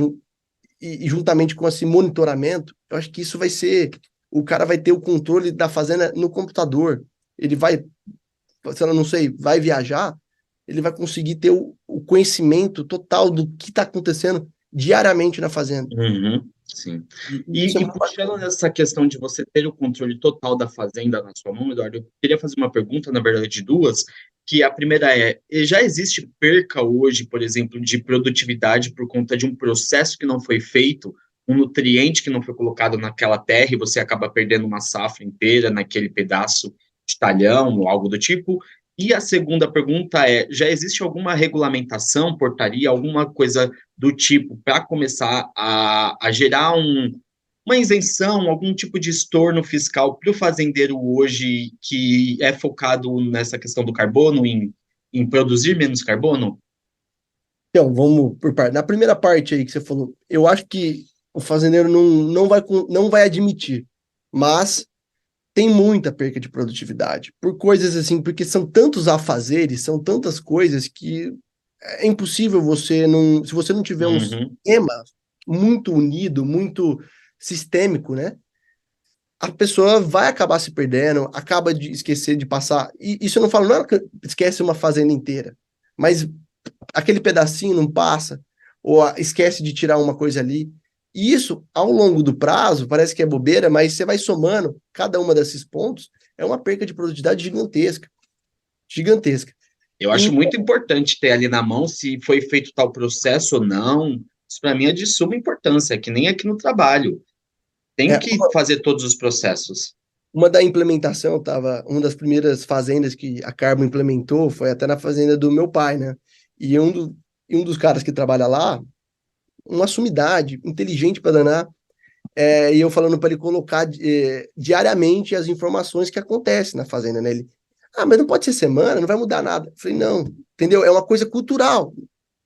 e juntamente com esse monitoramento, eu acho que isso vai ser. O cara vai ter o controle da fazenda no computador. Ele vai, se eu não sei, vai viajar, ele vai conseguir ter o conhecimento total do que está acontecendo diariamente na fazenda. uhum, sim. E isso é E muito puxando bacana. nessa questão de você ter o controle total da fazenda na sua mão, Eduardo, eu queria fazer uma pergunta, na verdade, duas, que a primeira já existe perca hoje, por exemplo, de produtividade por conta de um processo que não foi feito, um nutriente que não foi colocado naquela terra e você acaba perdendo uma safra inteira naquele pedaço de talhão ou algo do tipo? E a segunda pergunta já existe alguma regulamentação, portaria, alguma coisa do tipo para começar a gerar uma isenção, algum tipo de estorno fiscal para o fazendeiro hoje que é focado nessa questão do carbono, em produzir menos carbono? Então, vamos por parte. Na primeira parte aí que você falou, eu acho que o fazendeiro não vai admitir, mas tem muita perca de produtividade por coisas assim, porque são tantos afazeres, são tantas coisas que é impossível você não, se você não tiver um Uhum, sistema muito unido, muito sistêmico, né? A pessoa vai acabar se perdendo, acaba de esquecer de passar. E isso eu não falo, não é que esquece uma fazenda inteira, mas aquele pedacinho não passa, ou esquece de tirar uma coisa ali. E isso, ao longo do prazo, parece que é bobeira, mas você vai somando cada uma desses pontos, é uma perca de produtividade gigantesca. Gigantesca. eu acho E, muito importante ter ali na mão se foi feito tal processo ou não. Isso para mim é de suma importância, que nem aqui no trabalho. Tem é, que fazer todos os processos. uma da implementação, uma das primeiras fazendas que a Carbo implementou foi até na fazenda do meu pai, né? E um dos caras que trabalha lá, uma sumidade, inteligente para danar, e eu falando para ele colocar diariamente as informações que acontecem na fazenda, né? Ele, mas não pode ser semana, não vai mudar nada. Eu falei, não, entendeu? É uma coisa cultural.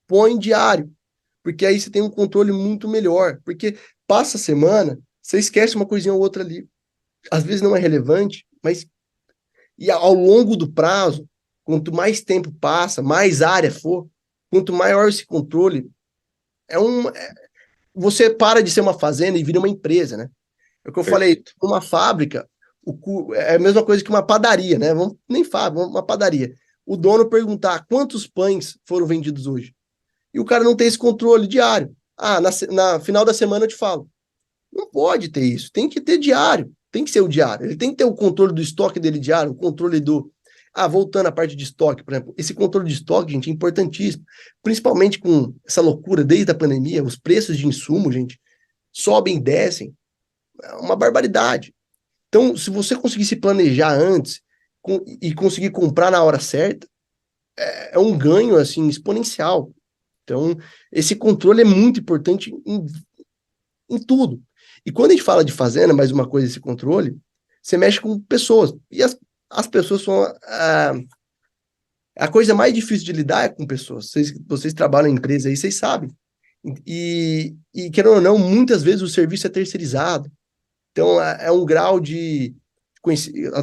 Põe diário, porque aí você tem um controle muito melhor. Porque passa a semana, você esquece uma coisinha ou outra ali. Às vezes não é relevante, mas e ao longo do prazo, quanto mais tempo passa, mais área for, quanto maior esse controle, você para de ser uma fazenda e vira uma empresa, né? É o que eu falei, Perfeito. uma fábrica, é a mesma coisa que uma padaria, né? Nem fábrica, uma padaria. O dono perguntar quantos pães foram vendidos hoje. E o cara não tem esse controle diário. Na final da semana eu te falo. Não pode ter isso. Tem que ter diário. Tem que ser o diário. Ele tem que ter o controle do estoque dele diário, o controle do. Voltando à parte de estoque, por exemplo. Esse controle de estoque, gente, é importantíssimo. Principalmente com essa loucura desde a pandemia, os preços de insumo, gente, sobem e descem. É uma barbaridade. Então, se você conseguir se planejar antes e conseguir comprar na hora certa, é um ganho assim exponencial. Então, esse controle é muito importante em tudo. E quando a gente fala de fazenda, mais uma coisa, esse controle, você mexe com pessoas. E as pessoas são a coisa mais difícil de lidar é com pessoas. Vocês trabalham em empresa aí, vocês sabem. Querendo ou não, muitas vezes o serviço é terceirizado. Então, é um grau de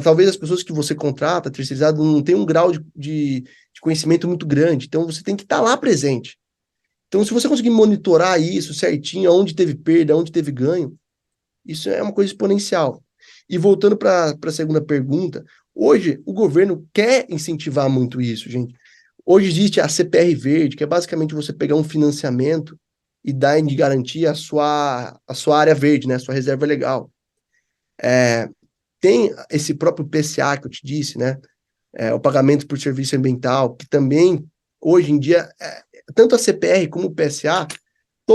talvez as pessoas que você contrata, terceirizado, não tem um grau de conhecimento muito grande. Então, você tem que estar lá presente. Então, se você conseguir monitorar isso certinho, onde teve perda, onde teve ganho, Isso é uma coisa exponencial. E voltando para a segunda pergunta, hoje o governo quer incentivar muito isso, gente. Hoje existe a CPR Verde, que é basicamente você pegar um financiamento e dar de garantia a sua área verde, né, a sua reserva legal. Tem esse próprio PCA que eu te disse, né, o pagamento por serviço ambiental, que também, hoje em dia, tanto a CPR como o PSA,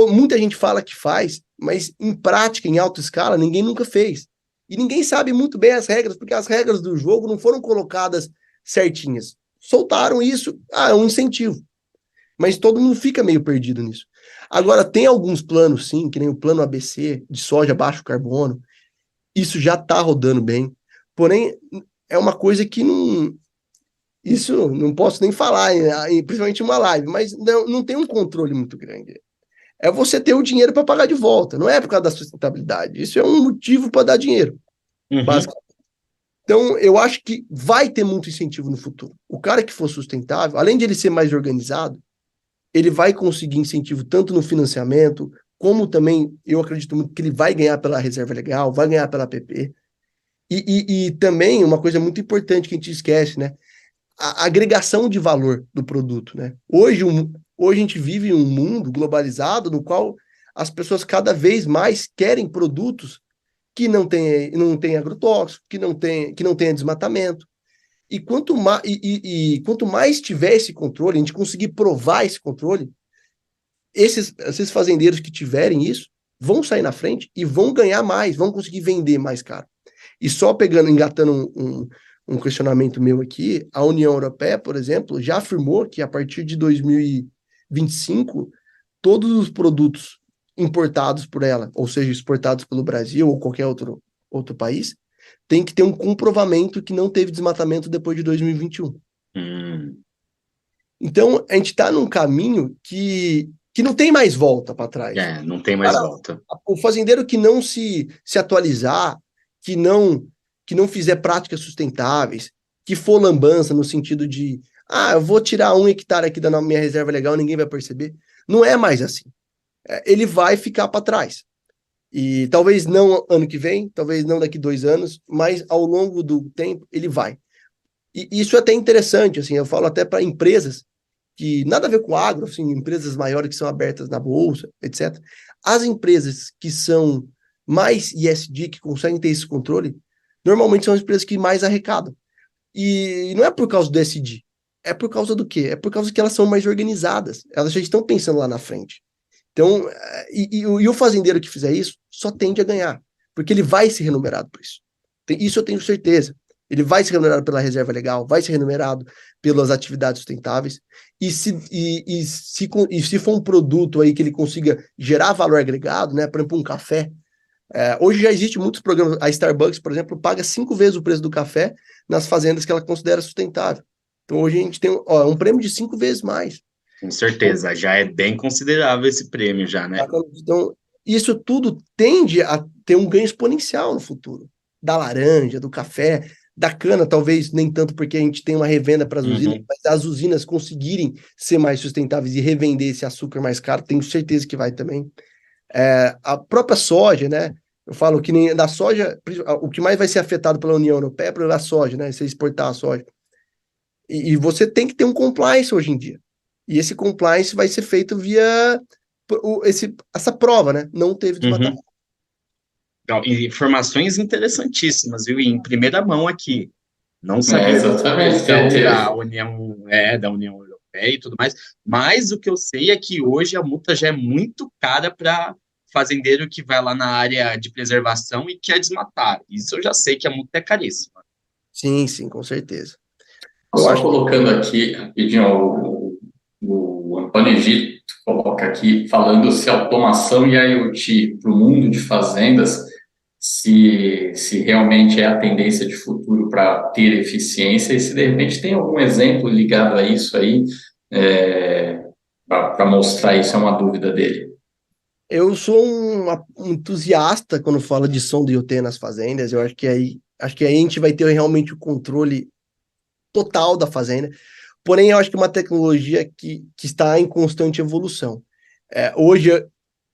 muita gente fala que faz, mas em prática, em alta escala, ninguém nunca fez. E ninguém sabe muito bem as regras, porque as regras do jogo não foram colocadas certinhas. Soltaram isso, é um incentivo. Mas todo mundo fica meio perdido nisso. Agora, tem alguns planos, sim, que nem o plano ABC, de soja baixo carbono, isso já está rodando bem. Porém, é uma coisa que não. Isso não posso nem falar, principalmente em uma live, mas não tem um controle muito grande. É você ter o dinheiro para pagar de volta, não é por causa da sustentabilidade. Isso é um motivo para dar dinheiro, basicamente. Então, eu acho que vai ter muito incentivo no futuro. O cara que for sustentável, além de ele ser mais organizado, ele vai conseguir incentivo tanto no financiamento, como também, eu acredito muito que ele vai ganhar pela reserva legal, vai ganhar pela APP. E também, uma coisa muito importante que a gente esquece, né? A agregação de valor do produto, né? Hoje a gente vive em um mundo globalizado no qual as pessoas cada vez mais querem produtos que não tem agrotóxico, que não tenha desmatamento. E quanto mais tiver esse controle, a gente conseguir provar esse controle, esses fazendeiros que tiverem isso vão sair na frente e vão ganhar mais, vão conseguir vender mais caro. E só engatando um questionamento meu aqui, a União Europeia, por exemplo, já afirmou que a partir de 2025, todos os produtos importados por ela, ou seja, exportados pelo Brasil ou qualquer outro país, tem que ter um comprovamento que não teve desmatamento depois de 2021. Então, a gente está num caminho que não tem mais volta para trás. Não tem mais volta. O fazendeiro que não se atualizar, que não fizer práticas sustentáveis, que for lambança no sentido de eu vou tirar 1 hectare aqui da minha reserva legal, ninguém vai perceber. Não é mais assim. Ele vai ficar para trás. E talvez não ano que vem, talvez não daqui 2 anos, mas ao longo do tempo ele vai. E isso é até interessante, assim, eu falo até para empresas que nada a ver com agro, assim, empresas maiores que são abertas na bolsa, etc. As empresas que são mais ESG, que conseguem ter esse controle, normalmente são as empresas que mais arrecadam. E não é por causa do ESG, é por causa do quê? É por causa que elas são mais organizadas, elas já estão pensando lá na frente. Então, e o fazendeiro que fizer isso só tende a ganhar, porque ele vai ser remunerado por isso. Isso eu tenho certeza. Ele vai ser remunerado pela reserva legal, vai ser remunerado pelas atividades sustentáveis, e se for um produto aí que ele consiga gerar valor agregado, né, por exemplo, um café, hoje já existe muitos programas, a Starbucks, por exemplo, paga 5 vezes o preço do café nas fazendas que ela considera sustentável. Então hoje a gente tem um prêmio de 5 vezes mais. Com certeza, já é bem considerável esse prêmio já, né? Então, isso tudo tende a ter um ganho exponencial no futuro. Da laranja, do café, da cana, talvez nem tanto porque a gente tem uma revenda para as usinas, mas as usinas conseguirem ser mais sustentáveis e revender esse açúcar mais caro, tenho certeza que vai também. A própria soja, né? Eu falo que nem da soja, o que mais vai ser afetado pela União Europeia é a soja, né? Você exportar a soja. E você tem que ter um compliance hoje em dia. E esse compliance vai ser feito via essa prova, né? Não teve desmatamento. Informações interessantíssimas, viu? E em primeira mão aqui. Não sabia exatamente. da União Europeia e tudo mais. Mas o que eu sei é que hoje a multa já é muito cara para fazendeiro que vai lá na área de preservação e quer desmatar. Isso eu já sei que a multa é caríssima. Sim, sim, com certeza. Só colocando aqui, rapidinho, o Antônio Egito coloca aqui, falando se automação e IoT para o mundo de fazendas, se realmente é a tendência de futuro para ter eficiência, e se de repente tem algum exemplo ligado a isso aí, para mostrar isso, é uma dúvida dele. Eu sou um entusiasta quando fala de som do IoT nas fazendas. Eu acho que aí a gente vai ter realmente o controle total da fazenda. Porém, eu acho que é uma tecnologia que está em constante evolução. Hoje,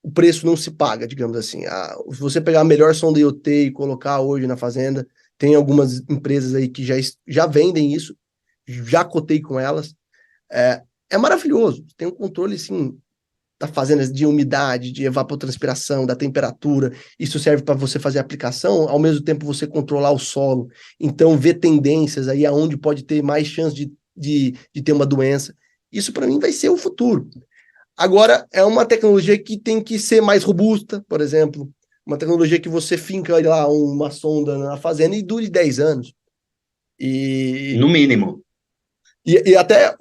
o preço não se paga, digamos assim. Se você pegar a melhor sonda IoT e colocar hoje na fazenda, tem algumas empresas aí que já vendem isso, já cotei com elas. É maravilhoso. Tem um controle, assim, da fazenda de umidade, de evapotranspiração, da temperatura. Isso serve para você fazer a aplicação, ao mesmo tempo você controlar o solo. Então, ver tendências aí aonde pode ter mais chance de ter uma doença. Isso, para mim, vai ser o futuro. Agora, é uma tecnologia que tem que ser mais robusta, por exemplo. Uma tecnologia que você finca lá uma sonda na fazenda e dure 10 anos. No mínimo. E até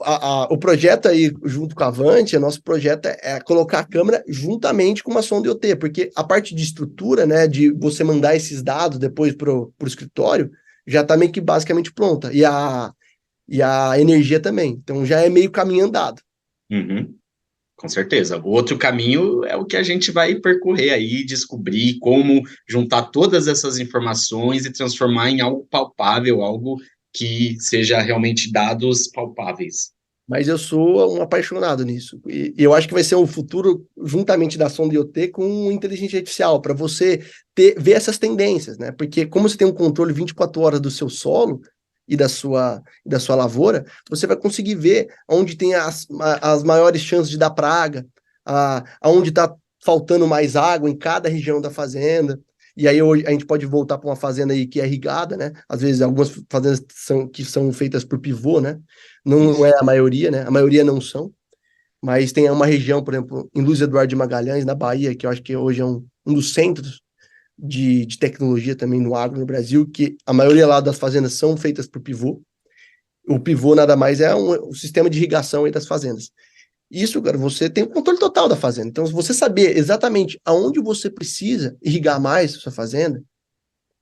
o projeto aí, junto com a Avante, nosso projeto é colocar a câmera juntamente com uma sonda IoT, porque a parte de estrutura, né, de você mandar esses dados depois para o escritório, já está meio que basicamente pronta. E a energia também. Então já é meio caminho andado. Uhum. Com certeza. O outro caminho é o que a gente vai percorrer aí, descobrir como juntar todas essas informações e transformar em algo palpável, algo que seja realmente dados palpáveis. Mas eu sou um apaixonado nisso. E eu acho que vai ser um futuro juntamente da sonda IoT com inteligência artificial, para você ver essas tendências, né? Porque como você tem um controle 24 horas do seu solo e da sua lavoura, você vai conseguir ver onde tem as maiores chances de dar praga, aonde está faltando mais água em cada região da fazenda. E aí a gente pode voltar para uma fazenda aí que é irrigada, né? Às vezes algumas fazendas que são feitas por pivô, né? Não é a maioria, né? A maioria não são. Mas tem uma região, por exemplo, em Luiz Eduardo de Magalhães, na Bahia, que eu acho que hoje é um dos centros de tecnologia também no agro no Brasil, que a maioria lá das fazendas são feitas por pivô. O pivô nada mais é um sistema de irrigação aí das fazendas. Isso, cara, você tem o controle total da fazenda. Então, se você saber exatamente aonde você precisa irrigar mais a sua fazenda,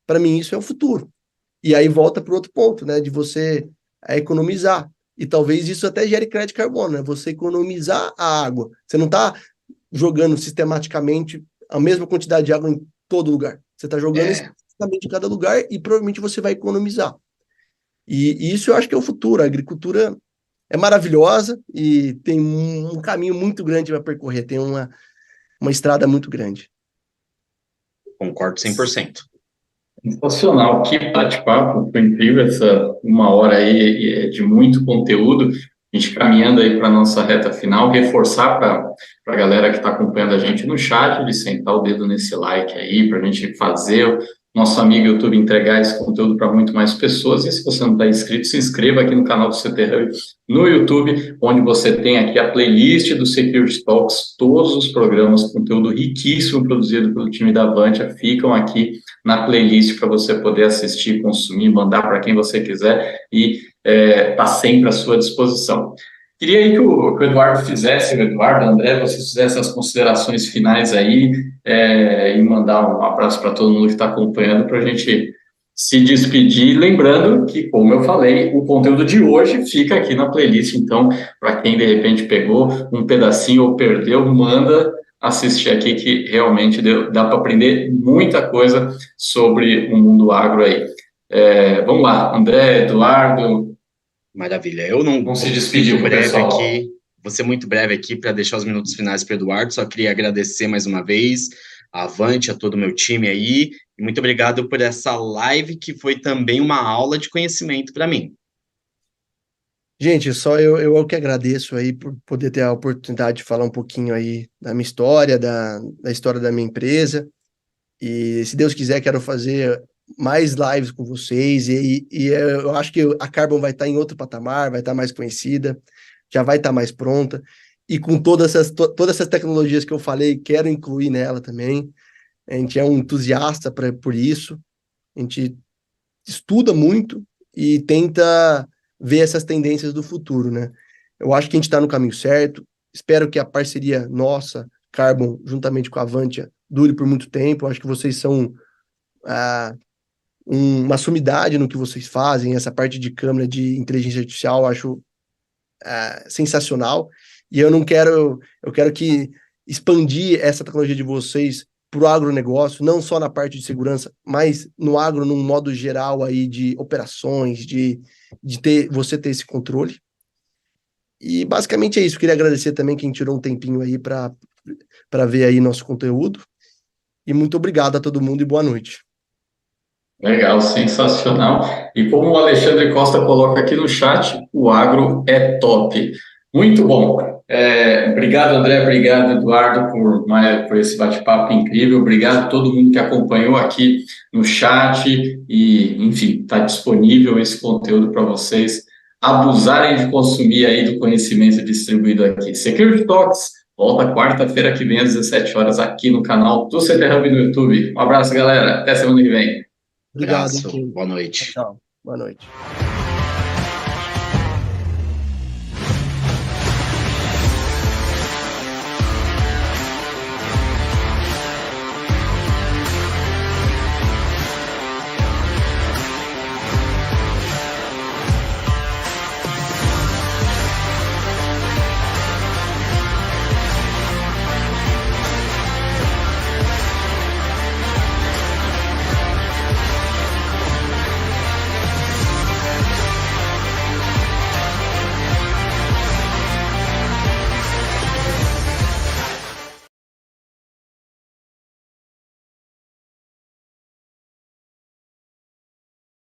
para mim isso é o futuro. E aí volta para o outro ponto, né, de você economizar. E talvez isso até gere crédito de carbono, né? Você economizar a água. Você não está jogando sistematicamente a mesma quantidade de água em todo lugar. Você está jogando especificamente em cada lugar e provavelmente você vai economizar. E isso eu acho que é o futuro. A agricultura é maravilhosa e tem um caminho muito grande para percorrer, tem uma estrada muito grande. Concordo 100%. Sensacional, que bate-papo, foi incrível essa uma hora aí de muito conteúdo. A gente caminhando aí para a nossa reta final, reforçar para a galera que está acompanhando a gente no chat, de sentar o dedo nesse like aí, para a gente fazer o nosso amigo YouTube entregar esse conteúdo para muito mais pessoas. E se você não está inscrito, se inscreva aqui no canal do CT no YouTube, onde você tem aqui a playlist do Security Talks, todos os programas, conteúdo riquíssimo produzido pelo time da Avantia, ficam aqui na playlist para você poder assistir, consumir, mandar para quem você quiser e está sempre à sua disposição. Queria aí que o Eduardo fizesse, o Eduardo, André, vocês fizessem as considerações finais aí e mandar um abraço para todo mundo que está acompanhando para a gente se despedir, lembrando que, como eu falei, o conteúdo de hoje fica aqui na playlist, então, para quem de repente pegou um pedacinho ou perdeu, manda assistir aqui que realmente dá para aprender muita coisa sobre o mundo agro aí. Vamos lá, André, Eduardo. Maravilha. Eu não vou se despedir muito breve aqui. Vou ser muito breve aqui para deixar os minutos finais para o Eduardo. Só queria agradecer mais uma vez a Avante, a todo o meu time aí. E muito obrigado por essa live que foi também uma aula de conhecimento para mim. Gente, só eu que agradeço aí por poder ter a oportunidade de falar um pouquinho aí da minha história, da história da minha empresa. E se Deus quiser, quero fazer mais lives com vocês. E eu acho que a Carbon vai estar em outro patamar, vai estar mais conhecida, já vai estar mais pronta. E com todas essas tecnologias que eu falei, quero incluir nela também. A gente é um entusiasta por isso. A gente estuda muito e tenta ver essas tendências do futuro, né? Eu acho que a gente está no caminho certo. Espero que a parceria nossa, Carbon, juntamente com a Avantia, dure por muito tempo. Eu acho que vocês são uma sumidade no que vocês fazem. Essa parte de câmera de inteligência artificial eu acho sensacional. E eu quero que expandir essa tecnologia de vocês para o agronegócio, não só na parte de segurança, mas no agro, num modo geral aí de operações, de você ter esse controle. E basicamente é isso. Queria agradecer também quem tirou um tempinho aí para para ver aí nosso conteúdo. E muito obrigado a todo mundo e boa noite. Legal, sensacional. E como o Alexandre Costa coloca aqui no chat, o agro é top. Muito bom. Obrigado, André. Obrigado, Eduardo, por esse bate-papo incrível. Obrigado a todo mundo que acompanhou aqui no chat. E, enfim, está disponível esse conteúdo para vocês abusarem de consumir aí do conhecimento distribuído aqui. Security Talks volta quarta-feira que vem às 17 horas aqui no canal do CT Hub no YouTube. Um abraço, galera. Até semana que vem. Obrigado. Abraço, boa noite. Tchau. Boa noite.